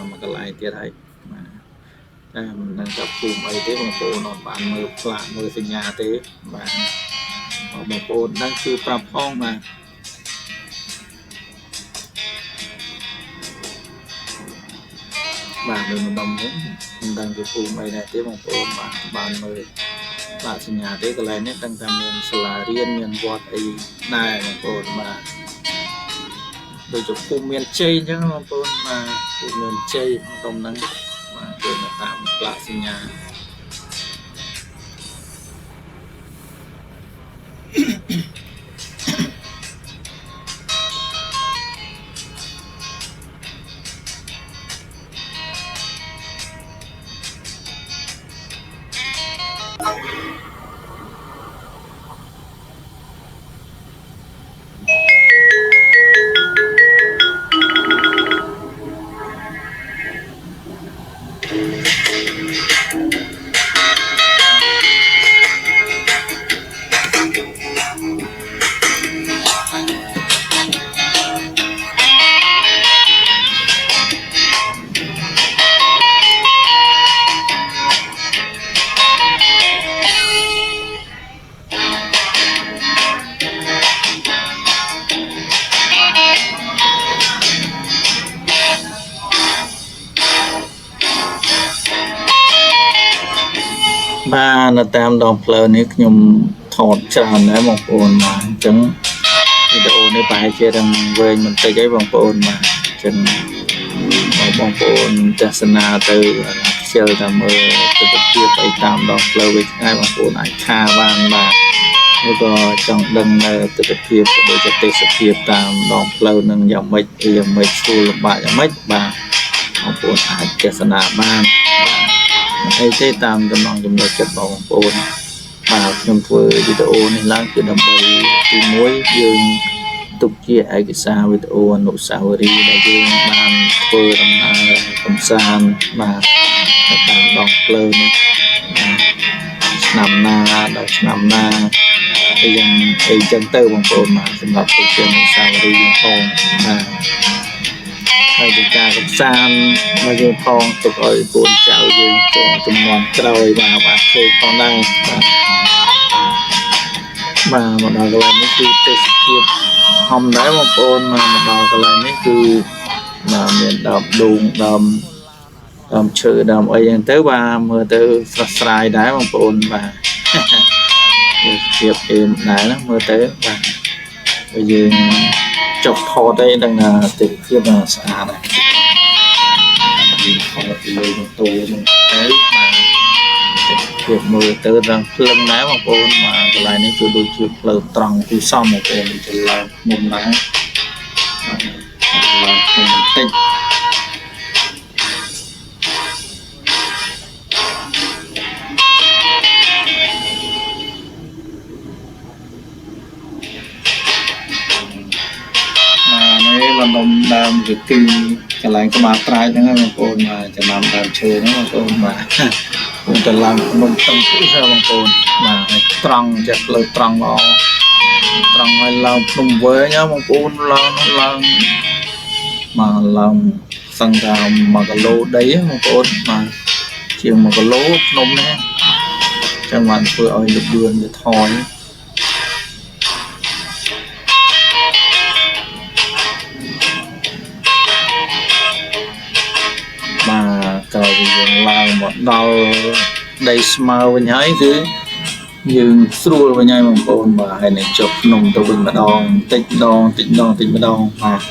មកកន្លែងទៀតហើយបាទតែមិនដឹងថាភូមិអីទេបងប្អូនអត់បានមើលផ្លាកមើលសញ្ញាទេបាទបងប្អូនដឹងគឺប្រាប់ផងបាទបាទនៅម្ដុំនេះមិនដឹងពីភូមិអីដែរទេបងប្អូនបាទបានមើលផ្លាកសញ្ញាទេកន្លែងនេះដឹងថាមានសាលារៀនមានវត្តអីដែរបងប្អូនបាទដូចជាភូមិមានជ័យអញ្ចឹងបងប្អូនបាទភូមិមានជ័យក្នុងហ្នឹងបាទគឺនៅតាមផ្លាកសញ្ញាបាទនៅតាមដងផ្លូវនេះខ្ញុំថតច្រើនដែរបងប្អូនបាទអញ្ចឹងវីដេអូនេះប្រហែលជានឹងវែងបន្តិចហើយបងប្អូនបាទអញ្ចឹងបងប្អូនទស្សនាទៅខ្ជិលតែមើលទស្សនវិជ្ជាអីតាមដងផ្លូវវិញហើយបងប្អូនអាចខាបានបាទឬក៏ចង់ដឹងនៅទស្សនវិជ្ជាដូចជាទេសភាពតាមដងផ្លូវនឹងយ៉ាងម៉េចស្រួលលំបាកយ៉ាងម៉េចបាទបងប្អូនអាចទស្សនាបានអីទេតាមចំណង់ចំណូលចិត្តបងប្អូនបាទខ្ញុំធ្វើវីដេអូនេះឡើងគឺដើម្បីទី1យើងទុកជាឯកសារវីដេអូអនុស្សាវរីយ៍ដែលយើងបានធ្វើដំណើរកម្សាន្តបាទតាមដងផ្លូវនេះឆ្នាំណាដល់ឆ្នាំណាយ៉ាងអីចឹងទៅបងប្អូនបាទសម្រាប់ទុកជាអនុស្សាវរីយ៍យើងផងបាទហើយជាការកំសាន្តមកយើងផងទុកឲ្យកូនចៅយើងជំនាន់ក្រោយបាទឃើញផងដែរបាទមកដល់កន្លែងនេះគឺទេសភាព ហំដែរបងប្អូនមកដល់កន្លែងនេះគឺមានដើមដូងដើមឈើដើមអីហ្នឹងទៅបាទមើលទៅស្រស់ស្រាយដែរបងប្អូនបាទភាពអេមដែរណាមើលទៅបាទបើយើងចុះថតអីដឹងថាទិដ្ឋភាពស្អាតដែរយើងថតពីលើម៉ូតូហ្នឹងទៅបាទភាពមើលទៅដល់ភ្លឹងដែរបងប្អូនបាទកន្លែងនេះគឺដូចជាផ្លូវត្រង់ទីសំបងប្អូនទៅឡើងមុំដែរឡើងបន្តិចបណ្ដុំដើមគឺទីកន្លែងក្បាលត្រាយហ្នឹងបងប្អូនបាទចំណាំដើមឈើហ្នឹងបងប្អូនបាទខ្ញុំទៅឡើងភ្នំតឹងពីសបងប្អូនបាទត្រង់ចាក់ផ្លូវត្រង់ល្អត្រង់ឲ្យឡើងភ្នំវែងបងប្អូនឡើងមកឡើងសឹងថា1គីឡូដីបងប្អូនបាទជាង1គីឡូភ្នំនេះចឹងបានធ្វើឲ្យលឿនវាថយក៏យើងឡើងមកដល់ដីស្មើវិញហើយគឺយើងស្រួលវិញហើយបងប្អូនបាទហើយនឹងចុះភ្នំទៅវិញម្ដងតិចម្ដងបាទ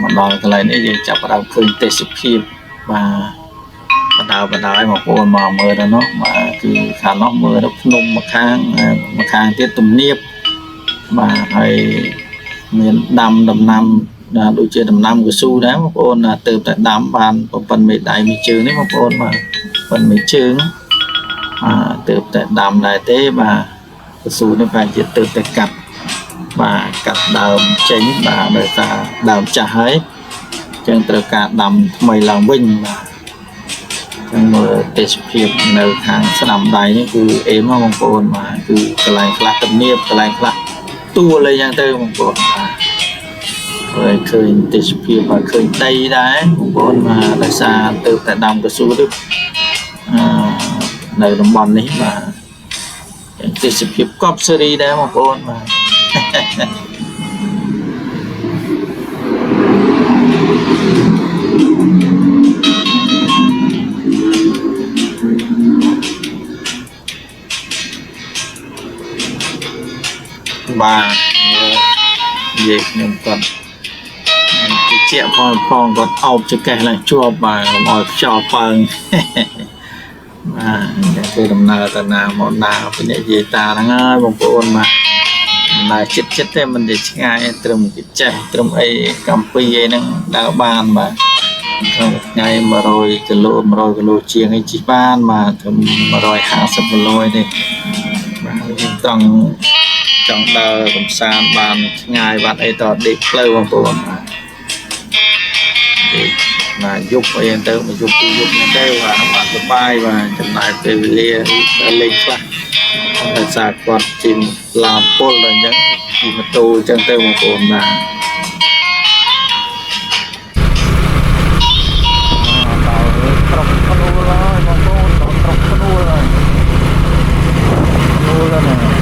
មកដល់កន្លែងនេះយើងចាប់ផ្ដើមឃើញទេសភាពបាទបណ្ដើរបងប្អូនមកមើលទៅនោះបាទគឺខាងនោះមើលទៅភ្នំម្ខាងទៀតទំនាបបាទហើយមានដាំដំណាំដូចជាដំណាំកស៊ូដែរបងប្អូនទៅតែដាំបានប៉ុណ្្នឹងមេដៃមួយជើងនេះបងប្អូនបាទប៉ុណ្្នឹងមួយជើងទៅតែដាំដែរទេបាទកស៊ូនេះប្រហែលជាទៅតែកាត់ដើមចេញបាទដោយសារដើមចាស់ហើយអញ្ចឹងត្រូវការដាំថ្មីឡើងវិញបាទចឹងមើលទេសភាពនៅខាងស្ដាំដៃនេះគឺអេមបងប្អូនបាទគឺកន្លែងខ្លះទំនាបកន្លែងខ្លះទួលអីយ៉ាងទៅបងប្អូនហើយឃើញទេសភាពហើយឃើញដីដែរបងប្អូនបាទដោយសារទៅតែដាំកស៊ូទៅនៅតំបន់នេះបាទទេសភាពកប់សេរីដែរបងប្អូនបាទបាទនិយាយខ្ញុំគាត់ជាផងគាត់អោបចកេះឡើងជាប់បាទកុំឲ្យខ្យល់ប៉ើងបាទគឺដំណើរតាណាមកណាពីនិយាយតាហ្នឹងហើយបងប្អូនបាទដំណើរចិត្តទេមិនได้ឆ្ងាយត្រឹមគេចេះត្រឹមអីកម្ពីអីហ្នឹងដើរបានបាទក្នុងថ្ងៃ100គីឡូ100គីឡូជាងអីជិះបានបាទត្រឹម150គីឡូទេបាទយើងត្រង់ចង់ដើរកំសាន្តបានឆ្ងាយបាត់អីតដេកផ្លូវបងប្អូនបាទយប់អីទៅមកយប់2យប់ហ្នឹងទៅបាទសប្បាយបាទចំណាយពេលវេលាលេងខ្លះដោយសារគាត់ជិះឡានពុលអញ្ចឹងជិះម៉ូតូអញ្ចឹងទៅបងប្អូនបាទដល់ត្រកភ្នូលហើយបងប្អូនដល់ត្រកភ្នូលហើយណា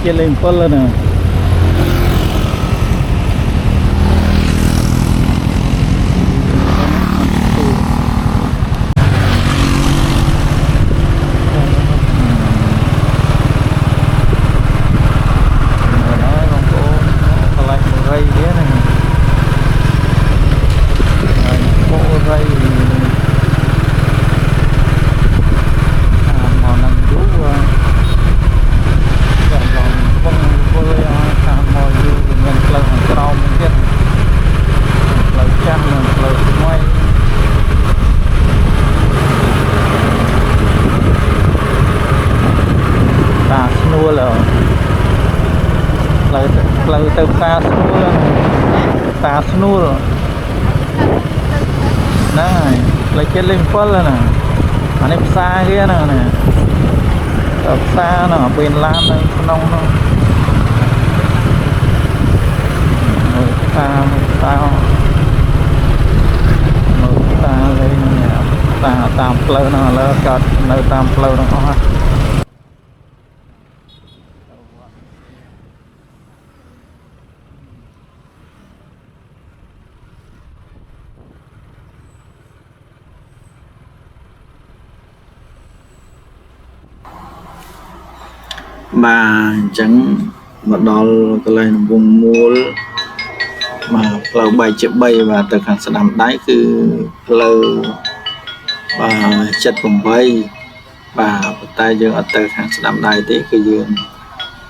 ជាលេង7ណាផ្លូវទៅផ្សារស្នួលផ្សារស្នួលហ្នឹងហើយផ្លូវជាតិលេខ7ណាអានេះផ្សារគេហ្នឹងណាទៅផ្សារហ្នឹងពេលឡាននៅក្នុងហ្នឹងផ្សារលេងនេះផ្សារតាមផ្លូវហ្នឹងឥឡូវកើតនៅតាមផ្លូវហ្នឹងអស់ហើយបាទអញ្ចឹងមកដល់កន្លែងដំបងមូលបាទផ្លូវបែកជា3បាទទៅខាងស្ដាំដៃគឺផ្លូវ78បាទប៉ុន្តែយើងអត់ទៅខាងស្ដាំដៃទេគឺយើង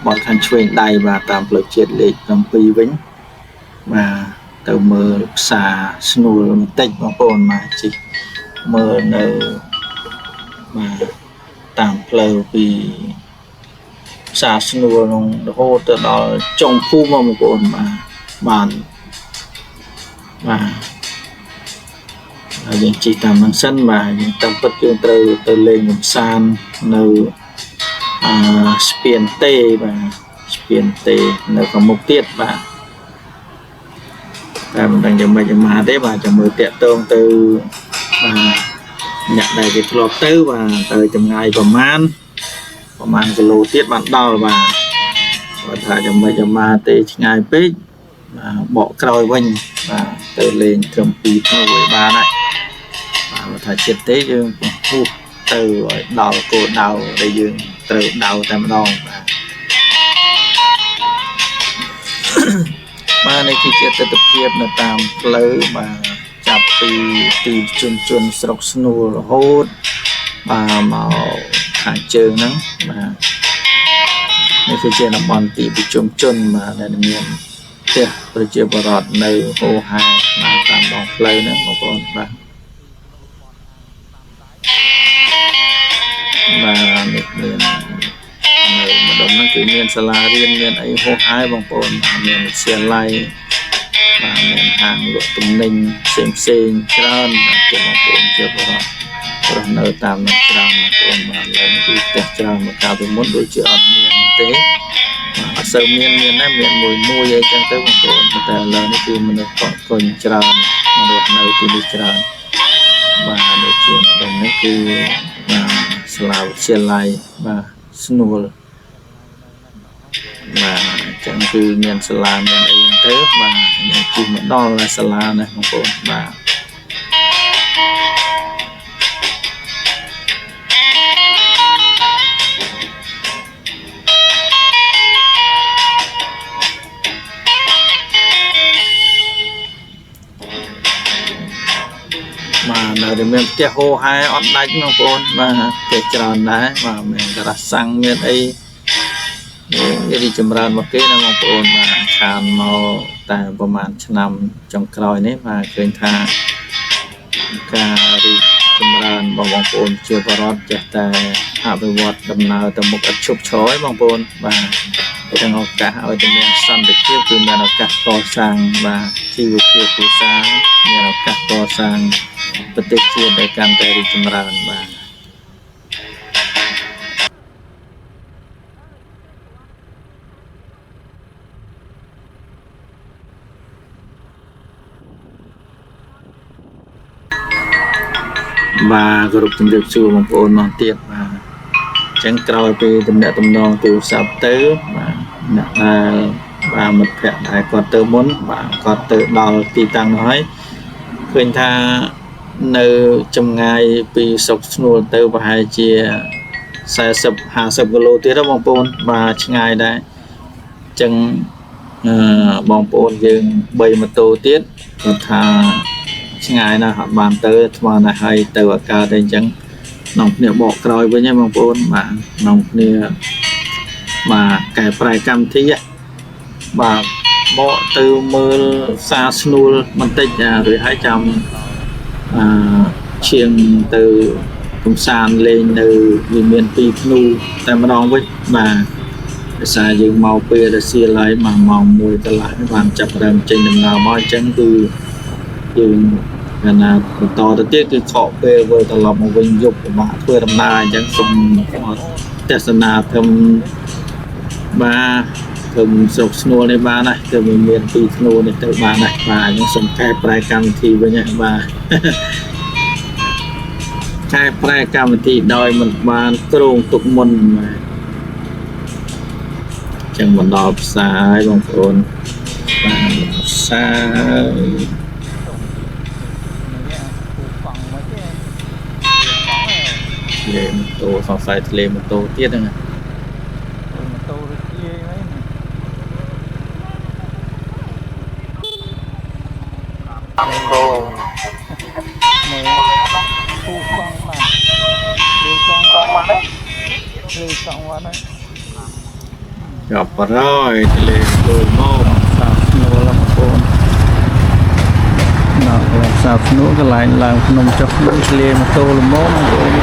បត់ខាងឆ្វេងដៃបាទតាមផ្លូវជាតិលេខ7វិញបាទទៅមើលផ្សារស្នួលបន្តិចបងប្អូនបាទជិះមើលនៅបាទតាមផ្លូវពីផ្សារស្នួលក្នុងរហូតទៅដល់ចុងភូមិបងប្អូនបាទហើយយើងជិះតាមនឹងសិនបាទយើងតាមពិតយើងត្រូវទៅលេងកំសាន្តនៅស្ពានតេបាទស្ពានតេនៅខាងមុខទៀតបាទតែមិនដឹងយ៉ាងម៉េចយ៉ាងម៉ាទេបាទចាំមើលតាក់ទងទៅបាទអ្នកដែលគេធ្លាប់ទៅបាទទៅចម្ងាយប្រមាណគីឡូទៀតបានដល់បាទបើថាយ៉ាងម៉េចយ៉ាងម៉ាទេឆ្ងាយពេកបាទបកក្រោយវិញបាទទៅលេងត្រឹម2ធ្នូឲ្យបានហើយបាទបើថាចិត្តទេយើងពុះទៅឲ្យដល់គោលដៅដែលយើងត្រូវដៅតែម្ដងបាទនេះគឺជាទស្សនវិជ្ជានៅតាមផ្លូវបាទចាប់ពីទីជនស្រុកស្នួលរហូតបាទមកខាងជើងហ្នឹងបាទនេះគឺជាតំបន់ទីប្រជុំជនបាទដែលមានផ្ទះប្រជាពលរដ្ឋនៅហូហែតាមដងផ្លូវហ្នឹងបងប្អូនបាទនេះមាននៅម្ដុំហ្នឹងគឺមានសាលារៀនមានអីហូហែបងប្អូនមានវិទ្យាល័យបាទមានហាងលក់ទំនិញផ្សេងច្រើនបាទបងប្អូនជាពលរដ្ឋរស់នៅតាមនោះច្រើនបងប្អូនបាទឡើយគឺផ្ទះច្រើនមកកាលពីមុនដូចជាអត់មានទេអត់សូវមានដែរមានមួយអីចឹងទៅបងប្អូនតែឥឡូវនេះគឺមនុស្សកកុញច្រើនមករស់នៅទីនេះច្រើនបាទដូចជាម្ដុំនេះគឺបាទសាលាវិទ្យាល័យបាទស្នួលបាទអញ្ចឹងគឺមានសាលាមានអីហ្នឹងទៅបាទយើងជិះមកដល់សាលានេះបងប្អូនបាទនៅមានផ្ទះហូហែអត់ដាច់បងប្អូនបាទផ្ទះច្រើនដែរបាទមានការ៉ាសាំងមានអីវារីចម្រើនមកគេណាបងប្អូនបាទខានមកតែប្រហែលឆ្នាំចុងក្រោយនេះបាទឃើញថាការរីចម្រើនបងប្អូនជាបរិវត្តចេះតែអភិវឌ្ឍដំណើរទៅមុខឥតឈប់ឈរឯងបងប្អូនបាទទាំងឱកាសឲ្យតែមានសន្តិភាពគឺមានឱកាសកសាងបាទជីវភាពគ្រួសារមានឱកាសកសាងប្រទេសជាតិដែលកាន់តែរីកចម្រើនបាទបាទគោរពជំរាបសួរបងប្អូនមកទៀតបាទ ចឹងក្រោយពីតំណែងតំណងទូរស័ព្ទទៅបាទអ្នកដែលបាទមិត្តភ័ក្តិដែលគាត់ទៅមុនបាទគាត់ទៅដល់ទីតាំងនោះហើយឃើញថានៅចម្ងាយពីស្រុកស្នួលទៅប្រហែលជា40-50 គីឡូទៀតបងប្អូនបាទឆ្ងាយដែរចឹងបងប្អូនយើង3ម៉ូតូទៀតគាត់ថាឆ្ងាយណាស់អត់បានទៅស្មានតែឲ្យទៅអាកាសតែអញ្ចឹងនាំគ្នាបកក្រោយវិញហ្នឹងបងប្អូនបាទនាំគ្នាបាទកែប្រែកម្មវិធីបាទបកទៅមើលផ្សារស្នួលបន្តិចរួចហើយចាំឈៀងទៅកំសាន្តលេងនៅវាមាន2ធ្នូតែម្ដងវិញបាទភាសាយើងមកពេលរសៀលហើយមកម៉ោង1កន្លះបានចាប់ដើមចេញដំណើរមកអញ្ចឹងគឺយើងណាបន្តទៅទៀតគឺខកពេលវិលត្រឡប់មកវិញយប់ពិបាកធ្វើដំណើរអញ្ចឹងសូមទស្សនាធ្វើបាទធ្វើស្រុកស្នួលនេះបានណាគឺមាន2ធ្នូនេះទៅបានណាបាទអញ្ចឹងសូមកែប្រែកម្មវិធីវិញណាបាទកែប្រែកម្មវិធីដោយមិនបានគ្រោងទុកមុនបាទចឹងមកដល់ផ្សារហើយបងប្អូនបាទផ្សារលេម៉ូតូសង្ស័យធ្លេម៉ូតូទៀតហ្នឹងម៉ូតូរត់ជាយហ្នឹងអូមើលពូកង់បាទលឺកង់បាទលឺកង់បាទចាប់បរយធ្លេម៉ូតូមកសាស្នួលបងប្អូនដល់សាស្នួលកន្លែងឡើងភ្នំចុះភ្នំធ្លេម៉ូតូល្មមបងប្អូន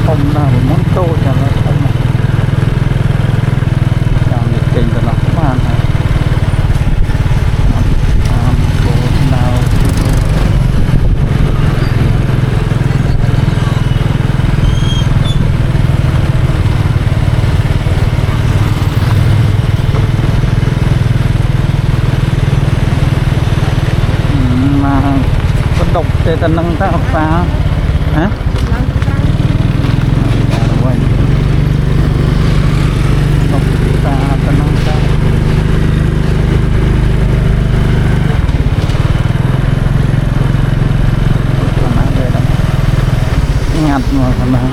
ធំណាស់មុនតូចយ៉ាងណាធំចាំនេះចេញទៅដល់បានហើយដុកទេតែនឹងតាផ្សារហ៎ដុកផ្សារតែនឹងតាងាត់មកកន្លែង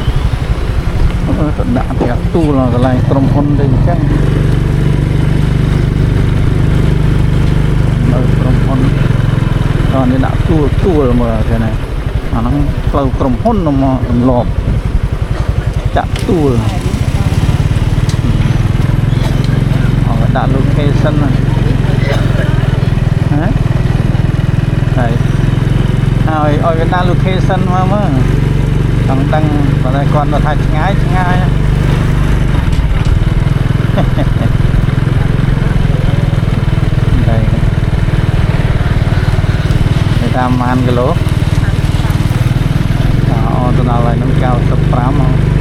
ទៅដាក់ផ្ទះទូលកន្លែងក្រុមហ៊ុនទៅអញ្ចឹងនៅក្រុមហ៊ុនតនេះដាក់ទួលមើលthế nàyអាហ្នឹងផ្លូវក្រុមហ៊ុនមករំលោភចាក់ទួលអត់ដាក់ location ហ៎ហើយឲ្យវាដាក់ location មកមើលចង់ដឹងបើតែគាត់នៅថាឆ្ងាយតាមម៉ានគីឡូទៅដល់ហើយនឹង95មក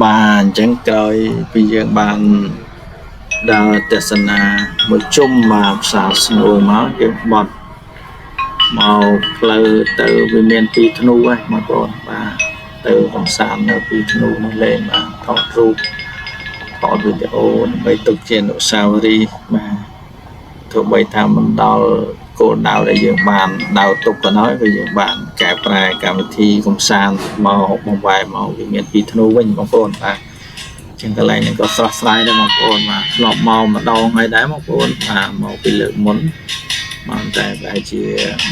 បាទអញ្ចឹងក្រោយពីយើងបាន ដល់ទស្សនាមួយជុំមកផ្សារស្នួលមកយើងបត់មកផ្លូវទៅវាមានពីធ្នូហ្នឹងបងប្អូនបាទទៅកំសាន្តនៅពីធ្នូនោះលេងបាទថតរូបថតវីដេអូដើម្បីទុកជាអនុស្សាវរីយ៍បាទទោះបីថាមិនដល់គោលដៅដែលយើងបានដៅទុកក៏ដោយគឺយើងបានកែប្រែកម្មវិធីកំសាន្តមកបង្វែរមកវាមានពីធ្នូវិញបងប្អូនបាទចឹងកន្លែងនេះក៏ស្រស់ស្រាយដែរបងប្អូនបាទធ្លាប់មកម្ដងហើយដែរបងប្អូនបាទមកពីលើកមុនមកតែប្រហែលជា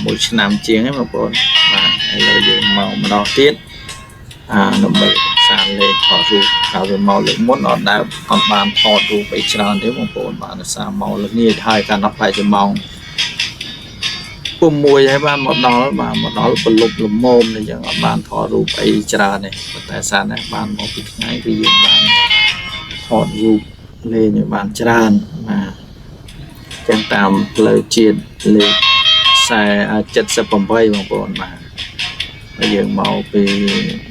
មួយឆ្នាំជាងហ្នឹងបងប្អូនបាទឥឡូវយើងមកម្ដងទៀតដើម្បីសានលេខថតរូបហើយវាមកលើកមុនអត់ដែលអត់បានថតរូបអីច្រើនទេបងប្អូនបាទដោយសារមកលើកនេះហើយកាលនោះប្រហែលជាម៉ោង6ហើយបានមកដល់ប្រលប់លមមនេះយើងអត់បានថតរូបអីច្រើនទេប៉ុន្តែសារនេះបានមកពីថ្ងៃគឺយើងបានថតរូបលេងឲ្យបានច្រើនបាទចឹងតាមផ្លូវជាតិលេខ78បងប្អូនបាទហើយយើងមកពី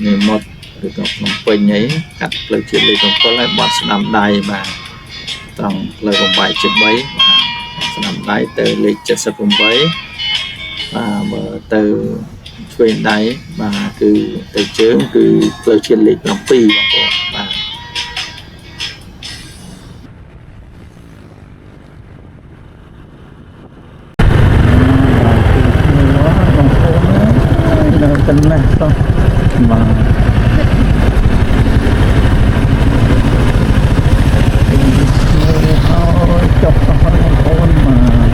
និមិត្តឬក៏ភ្នំពេញអីកាត់ផ្លូវជាតិលេខ7ហើយបត់ស្ដាំដៃបាទត្រង់ផ្លូវបំបែកជា3បាទស្ដាំដៃទៅលេខ78បាទមើលទៅឆ្វេងដៃបាទគឺទៅជើងគឺផ្លូវជាតិលេខ7បងប្អូនបាទเป็นนะต้องมาจบต้องให้คนมา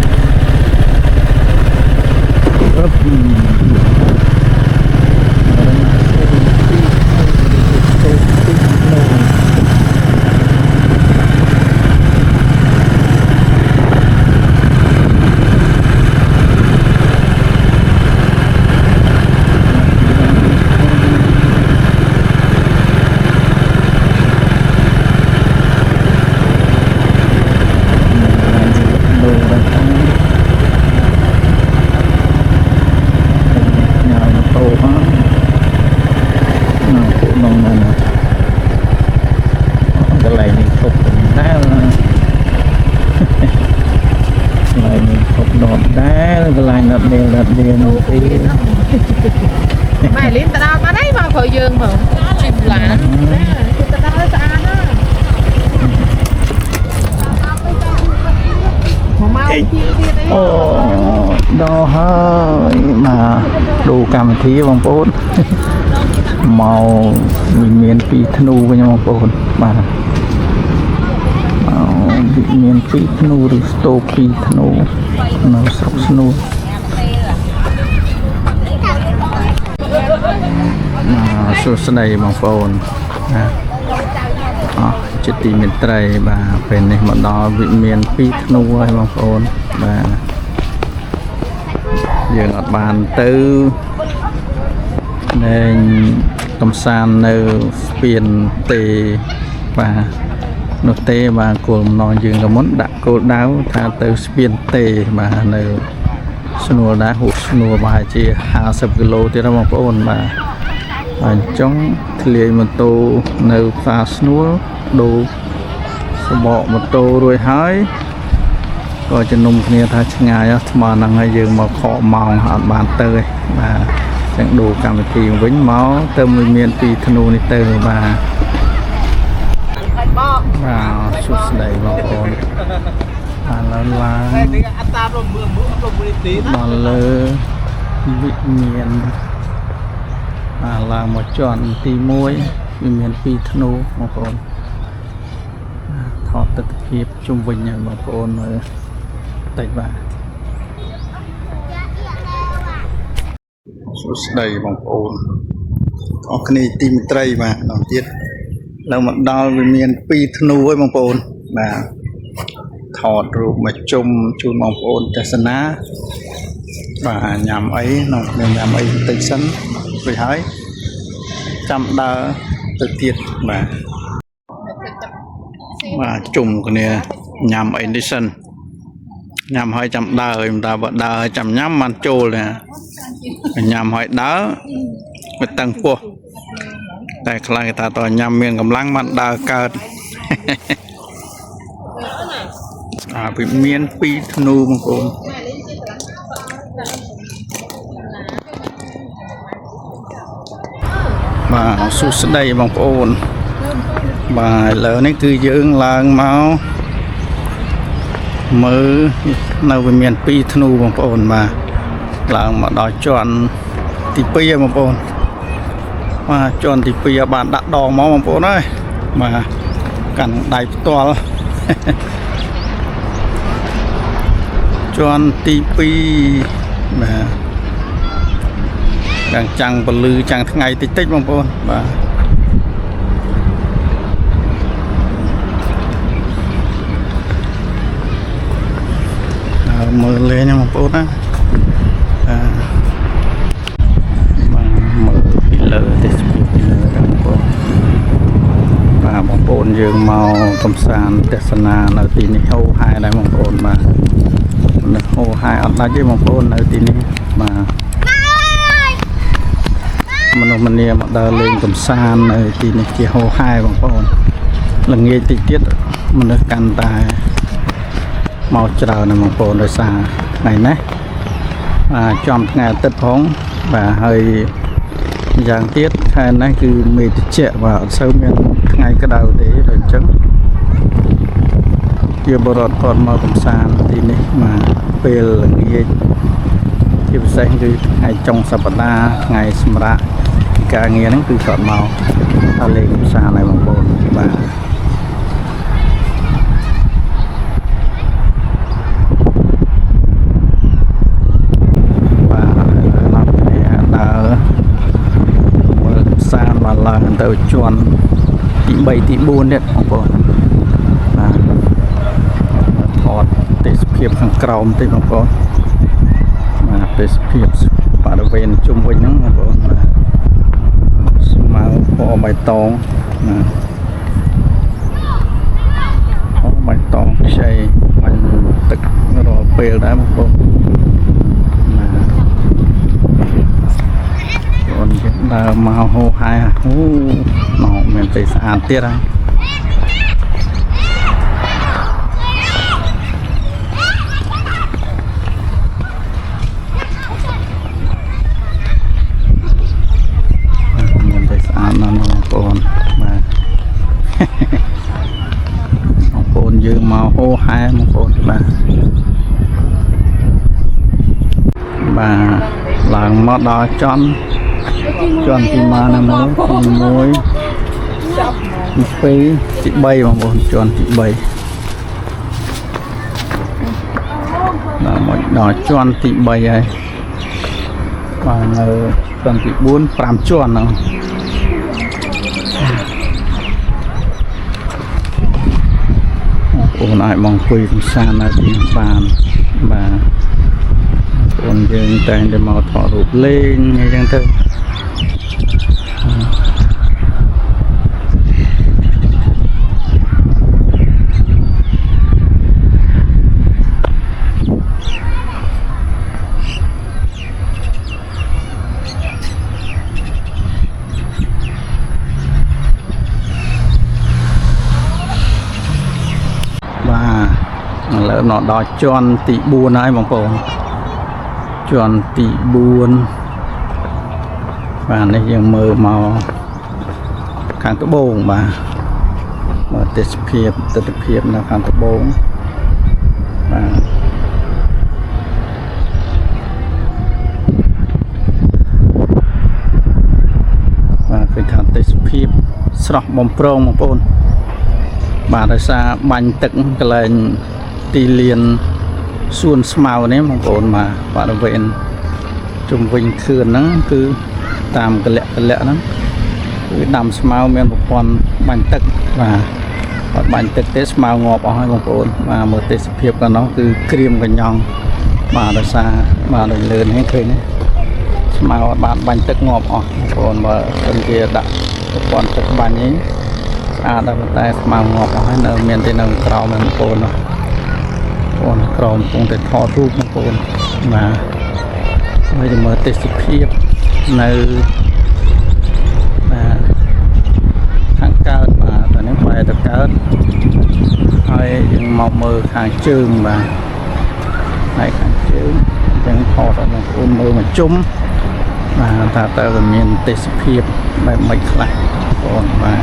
mày lên tao đâu mà đấy mà khỏi dương mà chìm lá tao đâu xa nó mà mau kia đấy ដល់ហើយបាទดูកម្មវិធីបងប្អូនមកវិមានពីធ្នូវិញបងប្អូនបាទវិមានពីធ្នូឬស្ទូពីធ្នូនៅស្រុកស្នូលសួស្តីបងប្អូនណាចិត្តទីមេត្រីបាទពេលនេះមកដល់វិមានពីធ្នូហើយបងប្អូនបាទយើងអត់បានទៅនៅកំសាន្តនៅស្ពានទេបាទនោះទេបាទគោលបំណងយើងក៏មុនដាក់គោលដៅថាទៅស្ពានទេបាទនៅស្នួលដែរហួសស្នួលប្រហែលជា50គីឡូទៀតបងប្អូនបាទអញ្ចឹងធ្លាយម៉ូតូនៅផ្សារស្នួលដូរសបកម៉ូតូរួចហើយក៏ជំនុំគ្នាថាឆ្ងាយថ្មហ្នឹងហើយយើងមកខកម៉ោងអត់បានទៅទេបាទចឹងដូរកម្មវិធីវិញមកទៅមានពីធ្នូនេះទៅបាទសួស្តីបងប្អូនបានឡើងដល់លើវិមានឡើងមកជាន់ទី1វាមានពីធ្នូបងប្អូនថតទស្សនភាពជុំវិញបងប្អូនមើលតិចបាទសួស្តីបងប្អូនអរគ្នាទីមេត្រីបាទដល់ទៀតឡើងមកដល់វាមានពីធ្នូហើយបងប្អូនបាទថតរូបមកជុំជូនបងប្អូនទស្សនាបាទញ៉ាំអីនោះញ៉ាំអីបន្តិចសិនរួចហើយចាំដើរទៅទៀតបាទជុំគ្នាញ៉ាំអីនេះសិនញ៉ាំហើយចាំដើរមិនថាបើដើរចាំញ៉ាំបានចូលណាញ៉ាំហើយដើរមិនតឹងពោះតែខ្លាំងថាតើញ៉ាំមានកម្លាំងបានដើរកើត វិមានពីរធ្នូបងប្អូនបាទសួស្តីបងប្អូនបាទឥឡូវនេះគឺយើងឡើងមកមើលនៅវិមានពីរធ្នូបងប្អូនបាទឡើងមកដល់ជាន់ទី2ហើយបងប្អូនបាទជាន់ទី2បានដាក់ដងមកបងប្អូនហើយបាទកាន់ដៃផ្ទាល់ជាន់ទី2បាទចាំងពលឺចាំងថ្ងៃតិចៗបងប្អូនបាទមើលលេងបងប្អូនណាបាទមើលពីលើទេសភាពពីលើបងប្អូនបាទបងប្អូនយើងមកកំសាន្តទេសនានៅទីនេះហូហែដែរបងប្អូនបាទនៅហូហែអត់ដាច់ទេបងប្អូននៅទីនេះបាទមនុស្សម្នាមកដើរលេងកំសាន្តនៅទីនេះជាហូហែបងប្អូនល្ងាចតិចទៀតមនុស្សកាន់តែមកច្រើនណាបងប្អូនដោយសារថ្ងៃនេះបាទចំថ្ងៃអាទិត្យផងបាទហើយយ៉ាងទៀតខែនេះគឺមេតិចបាទអត់សូវមានថ្ងៃក្តៅទេដូចអញ្ចឹងជាបរិបទគាត់មកកំសាន្តទីនេះមកពេលល្ងាចជាពិសេសគឺថ្ងៃចុងសប្តាហ៍ថ្ងៃសម្រាប់ការងារហ្នឹងគឺគាត់មកដល់លេងកំសាន្តហើយបងប្អូនបាទឡើងទៅជាន់ទី3ទី4ទៀតបងប្អូនបាទថតទេសភាពខាងក្រោមតិចបងប្អូនបាទទេសភាពបរិវេណជុំវិញហ្នឹងបងប្អូនបាទស្មៅពណ៌បៃតងបាទពណ៌បៃតងខ្ចីបាញ់ទឹករាល់ពេលដែរបងប្អូនយើងដើរមកហូហែអូណោមានតែស្អាតទៀតហើយមានតែស្អាតណាស់បងប្អូនបាទបងប្អូនយើងមកហូហែបងប្អូនបាទឡើងមកដល់ជាន់ទីម៉ាណាមួយទី1ទី2ទី3បងប្អូនជាន់ទី3ដល់ជាន់ទី3ហើយបាទនៅជាន់ទី4 5ជាន់ហ្នឹងបងប្អូនអាចមកអង្គុយកំសាន្តនៅទីបានបាទបងយើងតែងតែមកថតរូបលេងអីចឹងទៅឥឡូវមកដល់ជាន់ទី4ហើយបងប្អូនជាន់ទី4បាទនេះយើងមើលមកខាងត្បូងបាទមើលទេសភាពទស្សនវិជ្ជានៅខាងត្បូងបាទឃើញថាទេសភាពស្រស់បំព្រងបងប្អូនបាទដោយសារបាញ់ទឹកកន្លែងទីលានសួនស្មៅនេះបងប្អូនមកបរិវេណជុំវិញខឿនហ្នឹងគឺតាមកលៈហ្នឹងគឺដាំស្មៅមានប្រព័ន្ធបាញ់ទឹកបាទអត់បាញ់ទឹកទេស្មៅងាប់អស់ហើយបងប្អូនបាទមើលទេសភាពកណ្ដោះគឺក្រៀមកញ្ញង់បាទដោយសារបាទដូចលឿនហ្នឹងឃើញទេស្មៅអត់បានបាញ់ទឹកងាប់អស់បងប្អូនបើសិនជាដាក់ប្រព័ន្ធទឹកបាញ់នេះស្អាតដែរតែស្មៅងាប់អស់ហើយនៅមានតែនៅក្រោមបងប្អូនបងក្រមកំពុងតែថតរូបបងប្អូនបាទហើយទៅមើលទេសភាពនៅបាទខាងកើតបាទតើនេះបែរទៅកើតហើយយើងម មកមើលខាងជើងបាទហើយខាងជើងចឹងថតឲ្យបងប្អូនមើលមកជុំបាទថាតើវាមានទេសភាពបែបម៉េចខ្លះបងបាទ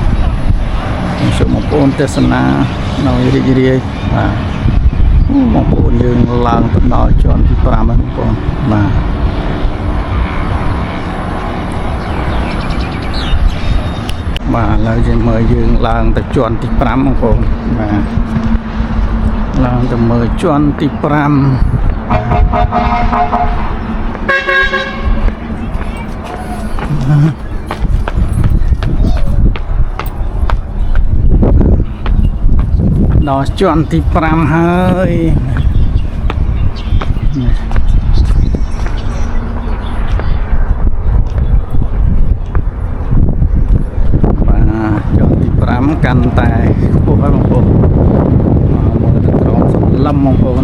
សូមបងប្អូនទេសនានៅរីករាយបាទបងប្អូនយើងឡើងទៅដល់ជាន់ទី5ហើយបងប្អូនបាទឥឡូវយើងមើលយើងឡើងទៅជាន់ទី5បងប្អូនបាទឡើងទៅមើលជាន់ទី5ដល់ជាន់ទី5ហើយជាន់ទី5កាន់តែខ្ពស់ហើយបងប្អូនមើលទៅក្រោមសន្លឹមបងប្អូន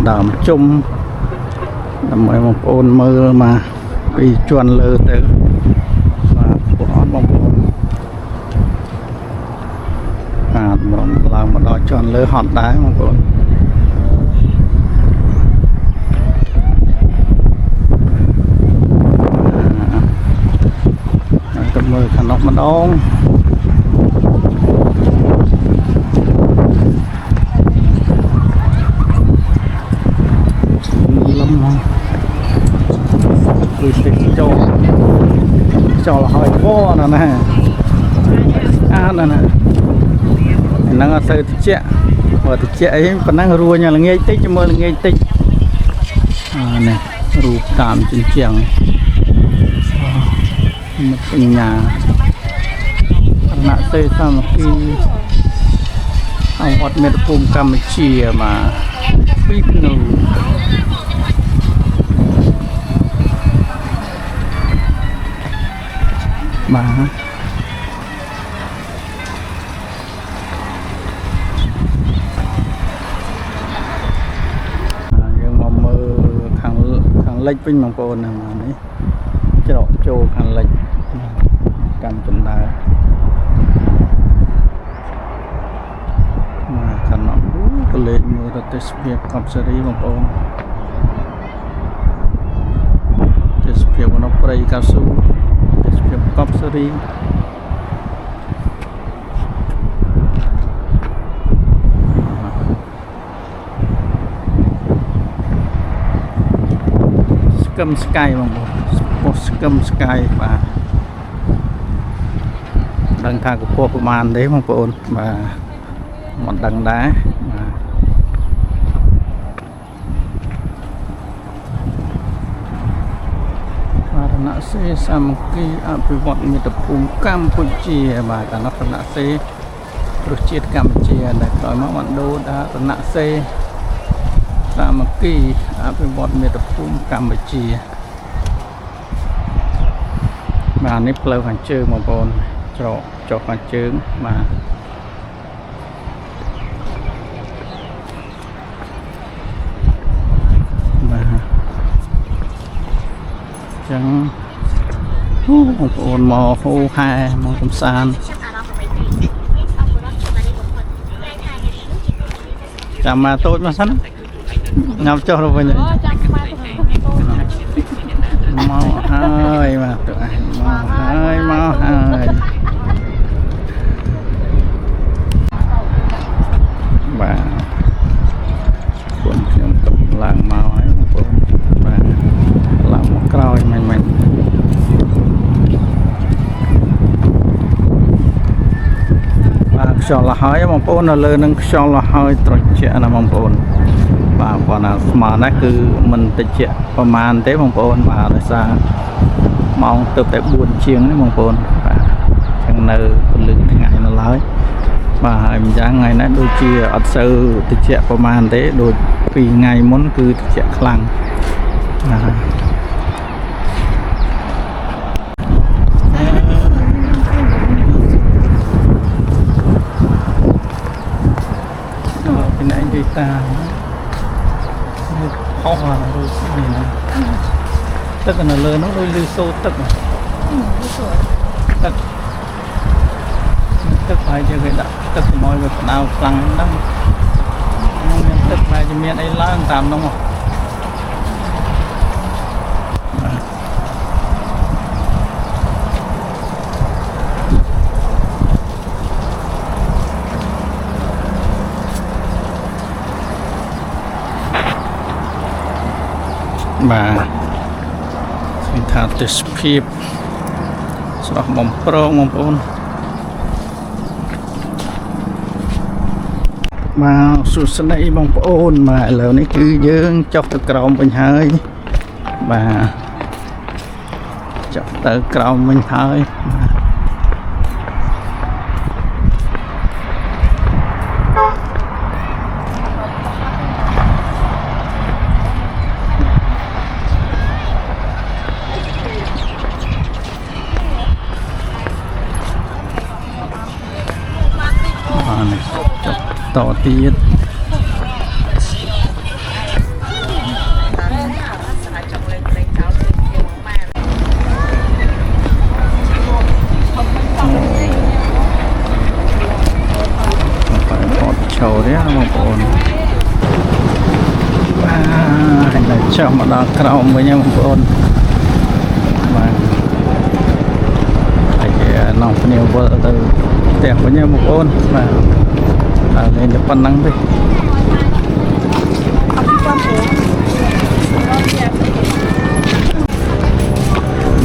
ដើមជុំដើម្បីបងប្អូនមើលមកពីជាន់លើទៅបាទពួកអត់បងប្អូនបាទមកឡើងមកដល់ជាន់លើហត់ដែរបងប្អូនទៅមើលខាងនោះម្ដងលំមកគឺទៅចូលហើយពណ៌ណាស្អាតណាហ្នឹងអត់ទៅតិចបើតិចអីប៉ុណ្ណឹងរួញល្ងាចតិចមើលល្ងាចតិចនេះរូបតាមជញ្ជាំងមកបញ្ញារណសេសាមគ្គីអង្គវត្តមេត្តភូមិកម្ពុជាមកពីភ្នូបាទយើងមកមើលខាងលិចវិញបងប្អូនណានេះច្រកចូលខាងលិចកម្មចំដើមកខាងនោះក៏លេខមើលទៅទេសភាពកប់សេរីបងប្អូនទេសភាពនៅព្រៃកៅស៊ូទេសភាពកប់សេរីស្គឹមស្កាយបងប្អូនពោះស្គឹមស្កាយបាទដឹងថាកម្ពស់ប្រហែលទេបងប្អូនបាទមិនដឹងដែរបាទរណសេសាមគ្គីអភិវឌ្ឍមាតុភូមិកម្ពុជាបាទកណ្ដាប់រណសេរសជាតិកម្ពុជាដែលក្រោយមកបានដូរដល់រណសេសាមគ្គីអភិវឌ្ឍមាតុភូមិកម្ពុជាបាទនេះផ្លូវខាងជើងបងប្អូនច្រកចុះខាងជើងបាទចឹងបងប្អូនមកហូហែមកកំសាន្តចាំមកតូចមកសិនញ៉ាំចុះទៅវិញមកហើយបាទទៅមកហើយបាទបងខ្ញុំទៅឡើងមកហើយបងប្អូនបាទឡើងមកក្រោយមិនបាទខ្យល់លហើយបងប្អូននៅលើនឹងខ្យល់លហើយត្រជាក់ណាបងប្អូនបាទប៉ុន្តែស្មានណាគឺមិនតិចប្រហែលទេបងប្អូនបាទដោយសារម៉ោងទៅតែ4ជាងនេះបងប្អូនបាទចឹងនៅពលឹងថ្ងៃនៅឡើយបាទហើយម្យ៉ាងថ្ងៃនេះដូចជាអត់សូវតិចប្រហែលទេដូចពីថ្ងៃមុនគឺតិចខ្លាំងបាទពីណៃនិយាយតាហោះអារូបនេះណាទឹកនៅលើនោះដូចលឺសូរទឹក สวย tức phải cho cái đất tức mọi người nào phẳng đâm tức phải cho miền ấy lá tạm đúng không mà thà tết phim sắp mong pro mong ôn màสุดสนัยบางปอนมาแล้วนี่คือเยื่อจอกตะกรอมเป็นเฮ้ยมาจอกตะกรอมเป็นเฮ้ยต่อตีดโชว์เนี่ยบางคนให้ได้ชอบมาดอกกระอมไปเนี่ยบางคนมาไอ้เจ้าน้องเนี่ยว่าแต่ไปเนี่ยบางคนมาในdepan nang deh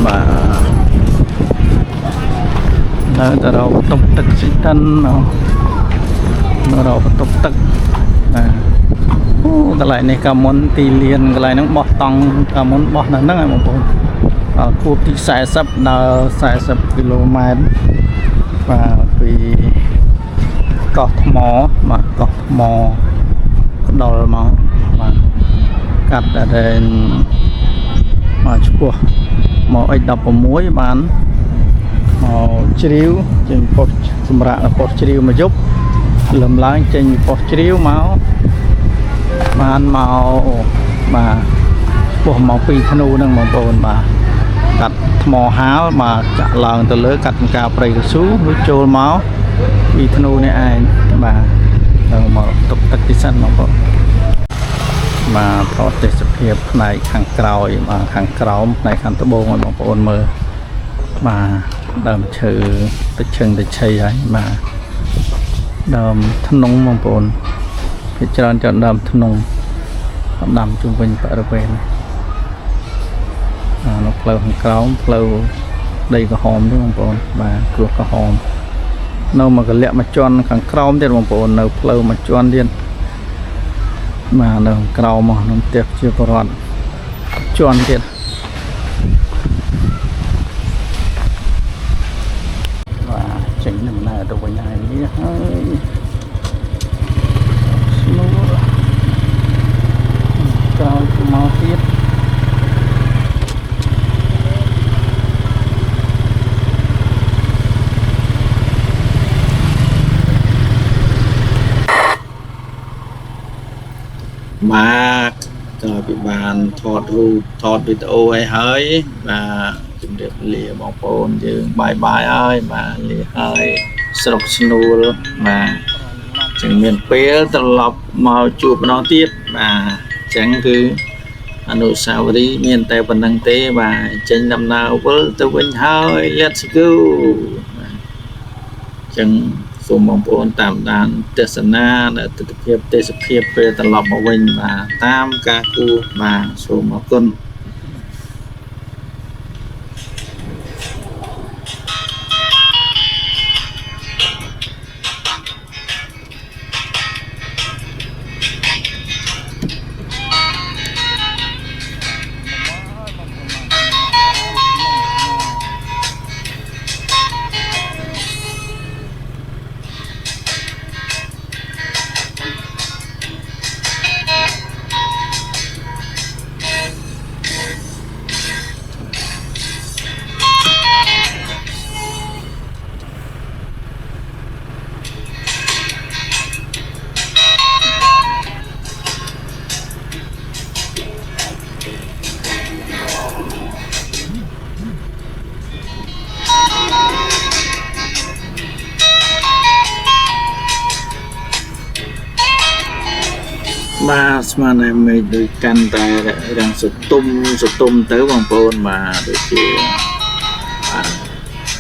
mà nó đâu tục tật sĩ thân nó đâu tục tật cái lại này cả món tì liền cái lại nó bọt tòng cả món bọt là nâng một bốn khu tí xài sắp km và vì cọt mỏ mà cọt mỏ đầu máu mà cắt ở đây mà chua mỏ ấy đập vào muối bán màu chiếu trên pot sầm rạ là pot chiếu mà giúp lầm láng trên pot chiếu máu mà ăn màu mà bộ màu phi thanu năng màu bồn mà cắt mỏ háo mà cả lần từ lưới cắt cà prey xuống với trôi máu vì thanu này ai mà tục tắc tí sân mà thọ tệ sập hiệp này hàng cào mà hàng cào này hàng tơ bông mà bông ôn mơ mà đầm trừ tích chân tích xây ấy mà đầm thân nông bông ôn thì chọn đầm thân nông đầm trung bình tại đâu về nó lâu hàng cào lâu đây có hòm đúng không mà cửa có hòm nâu mà cái lẹ mà tròn càng crom thì bông bồn nâu lâu mà tròn điên mà nâu crom mà nó tiệp chưa có rọn tròn thiệt và chỉnh lần này tôi với này cao màu tiết mà rồi bị bàn thọt ru thọt video ấy hơi mà chúng được lìa bóng phôn chứ bài bài ơi mà lìa hơi sọc snu mà chẳng miền phía tập lọc màu chụp nó tiếp mà chẳng cứ anh sao đi miền tây phần đăng tế và trên năm nào với tôi quên hơi let's go chẳng số mong muốn tạm đàn tết na để thực hiện tết sắp hiệp về tận lọc bảo vệ và tam ca cu và số mong cân បាទស្មានតែមេឃដូចកាន់តែរាំងសតុំទៅបងប្អូនបាទដូចជា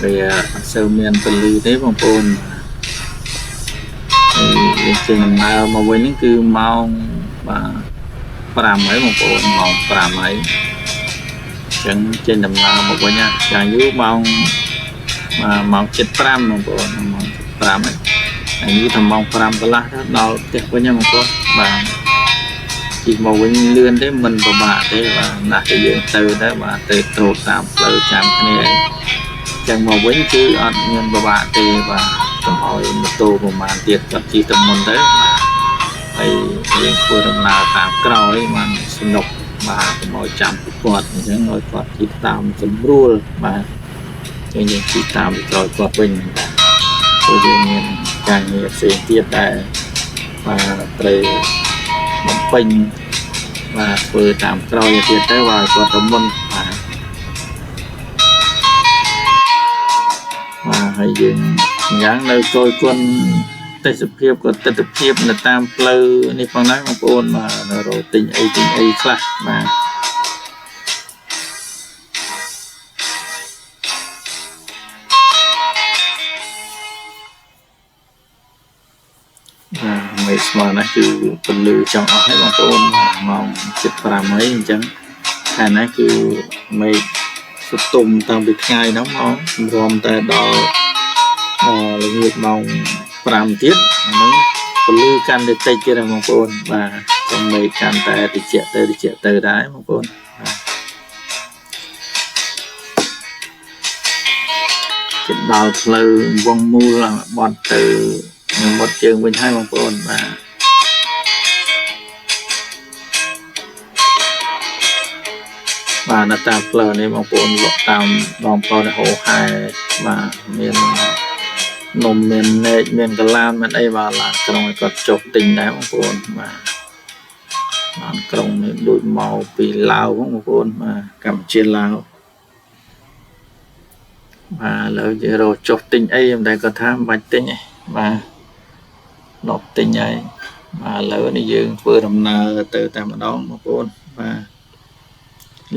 វាអត់សូវមានពលឺទេបងប្អូនហើយចេញដំណើរមកវិញហ្នឹងគឺម៉ោងបាទ5ហើយបងប្អូនម៉ោង5ហើយអញ្ចឹងចេញដំណើរមកវិញចាយូរម៉ោង7:05បងប្អូនម៉ោង7:05ហើយយូរថាម៉ោង5កន្លះដល់ផ្ទះវិញបងប្អូនបាទជិះមកវិញលឿនទេមិនពិបាកទេបាទណាស់តែយើងទៅដែរបាទទៅត្រួតតាមផ្លូវចាំគ្នាចឹងមកវិញគឺអត់មានពិបាកទេបាទកុំឲ្យម៉ូតូប្រហែលទៀតគាត់ជិះទៅមុនទៅបាទហើយយើងធ្វើដំណើរតាមក្រោយបានសនុកបាទកុំឲ្យចាំគាត់អញ្ចឹងឲ្យគាត់ជិះតាមស្រួលបាទចឹងយើងជិះតាមក្រោយគាត់វិញបាទព្រោះយើងមានការងារផ្សេងទៀតដែរបាទត្រូវបំពេញបាទធ្វើតាមក្រោយទៀតទៅបាទគាត់ទៅមុនបាទហើយយើងយ៉ាងនៅគយគុណទេសភាពក៏ទស្សនភាពនៅតាមផ្លូវនេះផងដែរបងប្អូនបាទរកទិញអីខ្លះបាទមេឃស្មើណាស់គឺពលឺចង់អស់ហើយបងប្អូនម៉ោង7:05ហើយអញ្ចឹងខែនេះគឺមេឃសតុំតាំងពីថ្ងៃហ្នឹងមករំតែដល់ល្ងាចម៉ោង5ទៀតហ្នឹងពលឺកាន់តែតិចទៀតបងប្អូនបាទចឹងមេឃកាន់តែតិចទៅដែរបងប្អូនបាទជិតដល់ផ្លូវវងមូលបត់ទៅមុតជើងវិញហើយបងប្អូនបាទបាទនៅតាមផ្លូវនេះបងប្អូនលក់តាមដងផ្លូវហោហែបាទមាននំមាននេកមានកឡានមានអីបាទឡានក្រុងឲ្យគាត់ចុះទិញដែរបងប្អូនបាទឡានក្រុងនេះដូចមកពីឡាវបងប្អូនបាទកម្ពុជាឡាវបាទឥឡូវយើងរកចុះទិញអីតែគាត់ថាមិនបាច់ទិញទេបាទដប់ទិញហើយបាទឥឡូវនេះយើងធ្វើដំណើរទៅតែម្ដងបងប្អូនបាទ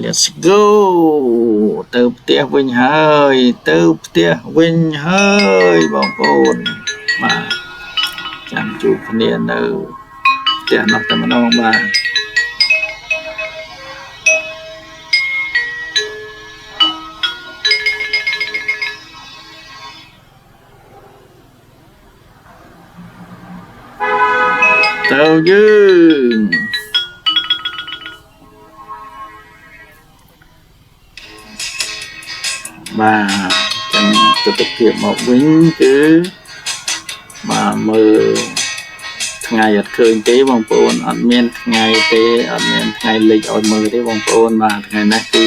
Let's go ទៅផ្ទះវិញហើយបងប្អូនបាទចាំជួបគ្នានៅផ្ទះនោះតែម្ដងបាទទៅយើងបាទចឹងទស្សនភាពមកវិញគឺបាទមើលថ្ងៃអត់ឃើញទេបងប្អូនអត់មានថ្ងៃទេអត់មានថ្ងៃលិចឲ្យមើលទេបងប្អូនបាទថ្ងៃនេះគឺ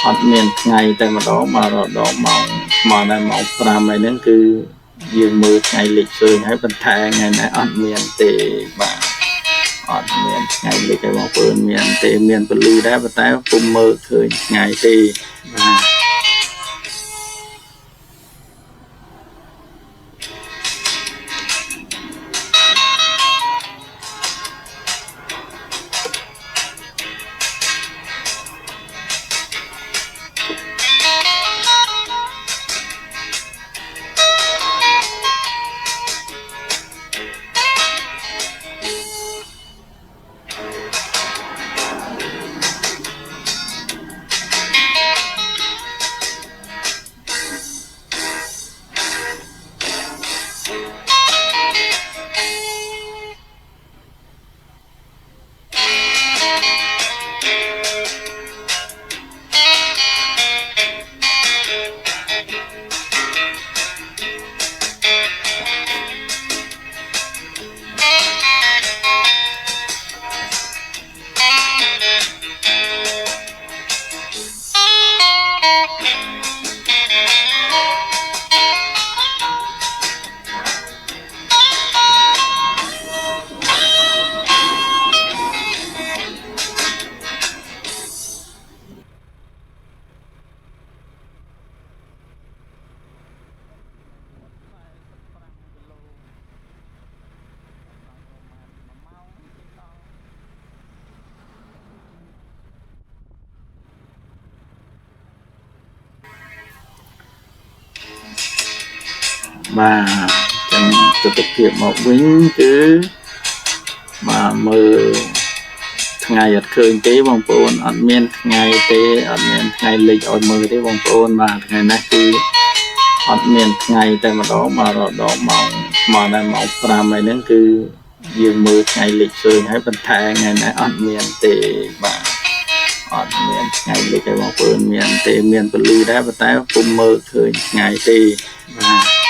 អត់មានថ្ងៃតែម្ដងមករដងម៉ោងមកដល់ម៉ោង5ហើយហ្នឹងគឺយើងមើលថ្ងៃលិចឃើញហើយបន្ថែមថ្ងៃនេះអត់មានទេបាទអត់មានថ្ងៃលិចឲ្យបងប្អូនមានទេមានពលឺដែរប៉ុន្តែពុំមើលឃើញថ្ងៃទេបាទ បាទចឹងទស្សនវិជ្ជាមកវិញគឺបាទមើលថ្ងៃអត់ឃើញទេបងប្អូនអត់មានថ្ងៃទេអត់មានថ្ងៃលេខឲ្យមើលទេបងប្អូនបាទថ្ងៃនេះគឺអត់មានថ្ងៃតែម្ដងបាទរដងម៉ោងស្មើដល់ម៉ោង5ហើយហ្នឹងគឺយើងមើលថ្ងៃលេខឃើញហើយបន្ថែមថ្ងៃនេះអត់មានទេបាទអត់មានថ្ងៃលេខទេបងប្អូនមានទេមានពលឺដែរប៉ុន្តែពុំមើលឃើញថ្ងៃទេបាទ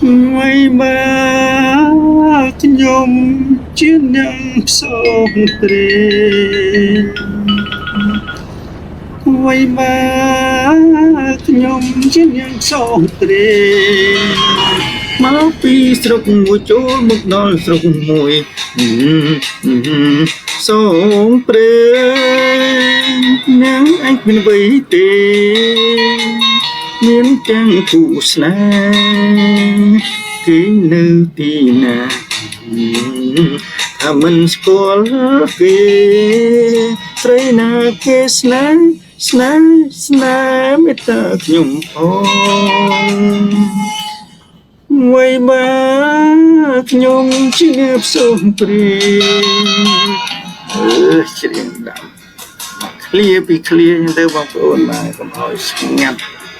Mây ba nhom chiến nhang sông tre Mây ba nhom chiến nhang sông tre Máu pi srok mùi chỗ mực đôi srok mùi sông tre Nắng anh bên vây tê miếng trăng phụ sla cái nơi tì nà thà mình scroll kê sray na kê sna sna sna mê ta nhung phong quay ba nhung chi nếp sông pre chỉ đậm clear be clear nhưng tôi bằng phone mà còn hỏi ngặt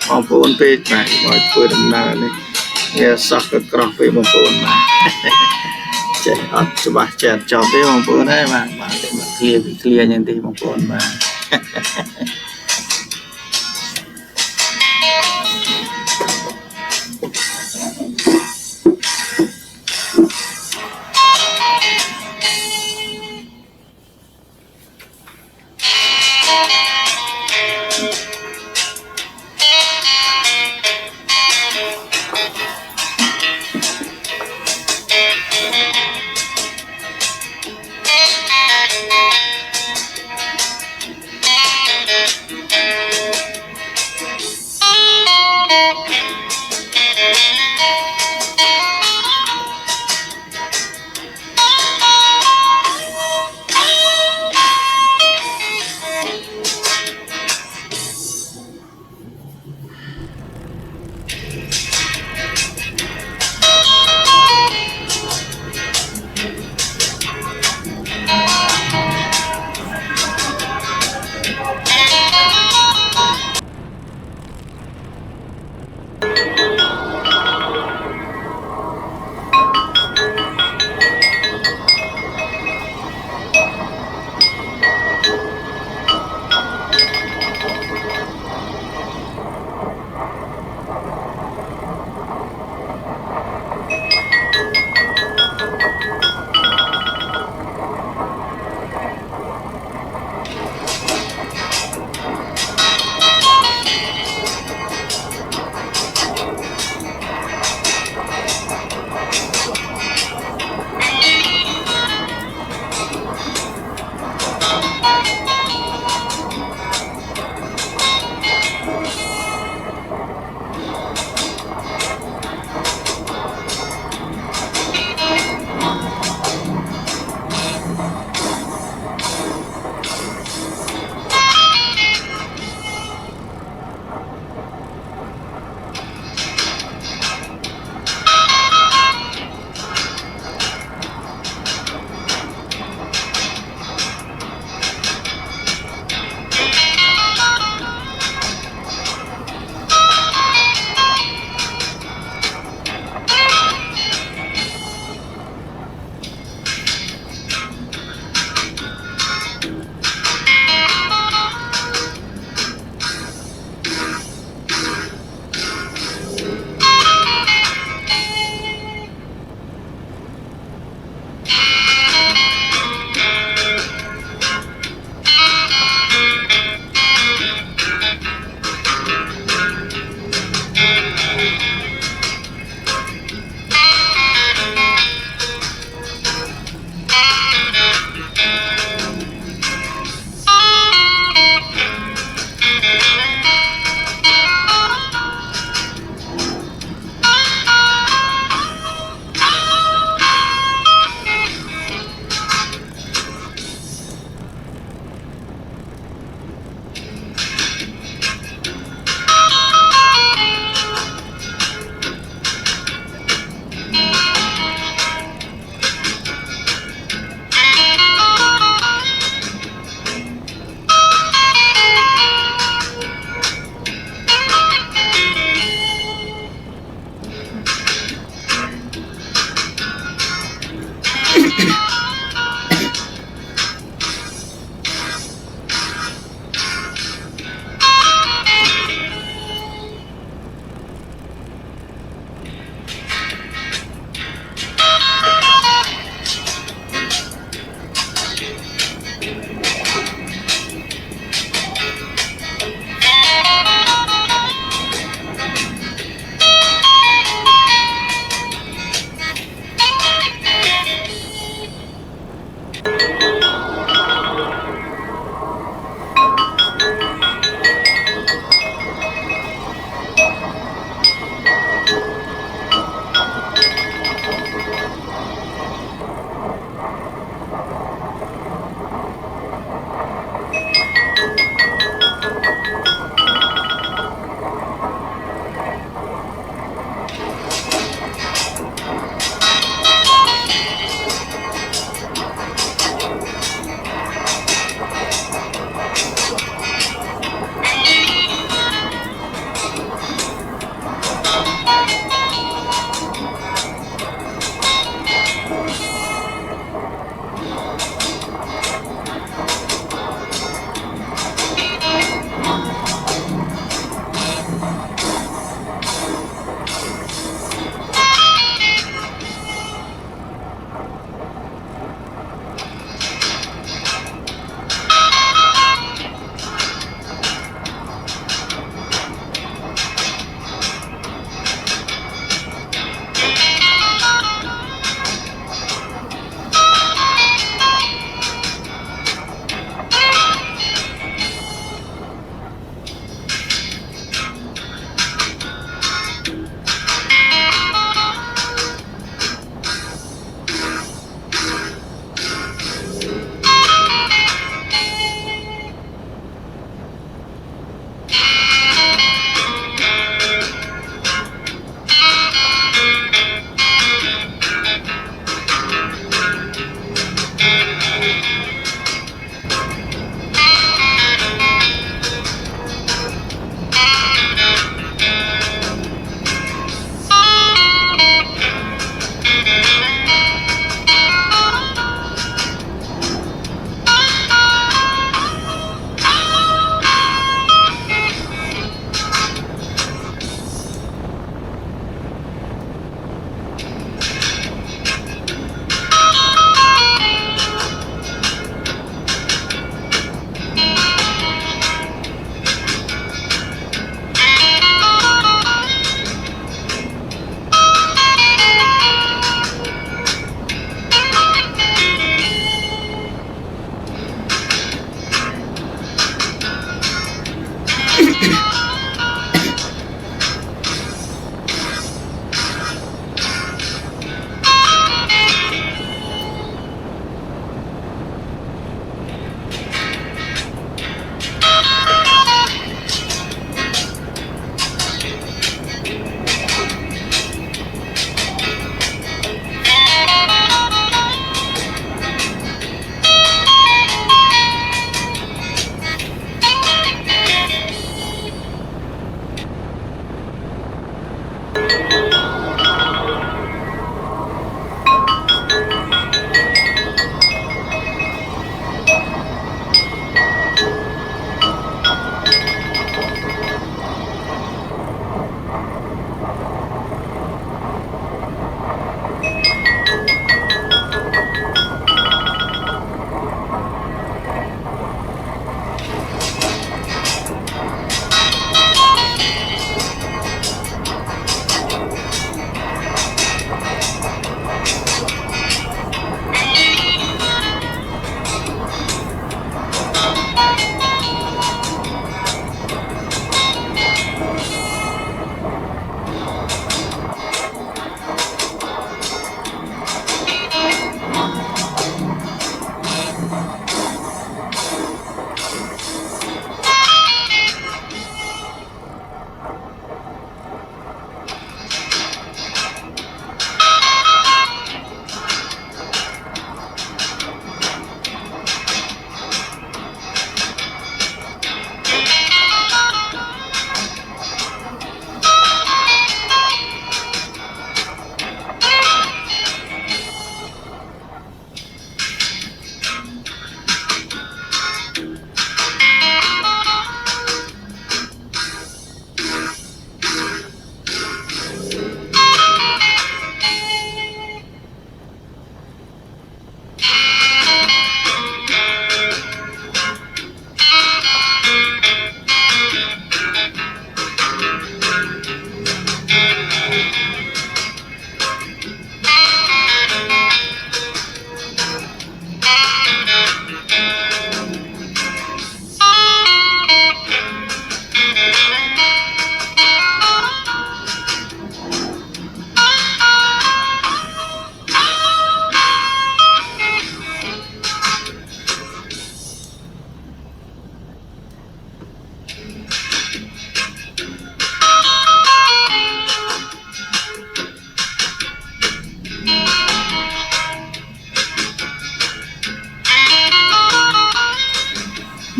បងប្អូនពេកបាទមកធ្វើដំណើរនេះវាសោះក៏ក្រោះពេកបងប្អូនបាទចេះអត់ច្បាស់ចេះចប់ទេបងប្អូនហើយបាទតែមកឃ្លាអញ្ចឹងទេបងប្អូនបាទ Thank you.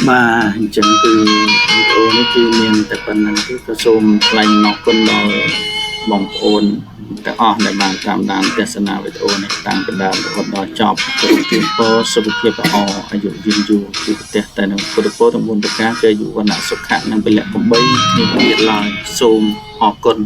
បាទអញ្ចឹងគឺវីដេអូនេះគឺមានតែប៉ុណ្្នឹងទេក៏សូមថ្លែងអំណរគុណដល់បងប្អូនទាំងអស់ដែលបានតាមដានទស្សនាវីដេអូនេះតាំងពីដើមរហូតដល់ចប់សូមជូនពរសុខភាពល្អអាយុយឺនយូរជួបប្រទះតែនឹងពុទ្ធពរទាំង4ប្រការគឺអាយុវណ្ណៈសុខៈនិងពលៈកំបីគ្នាទៀតឡើយសូមអរគុណ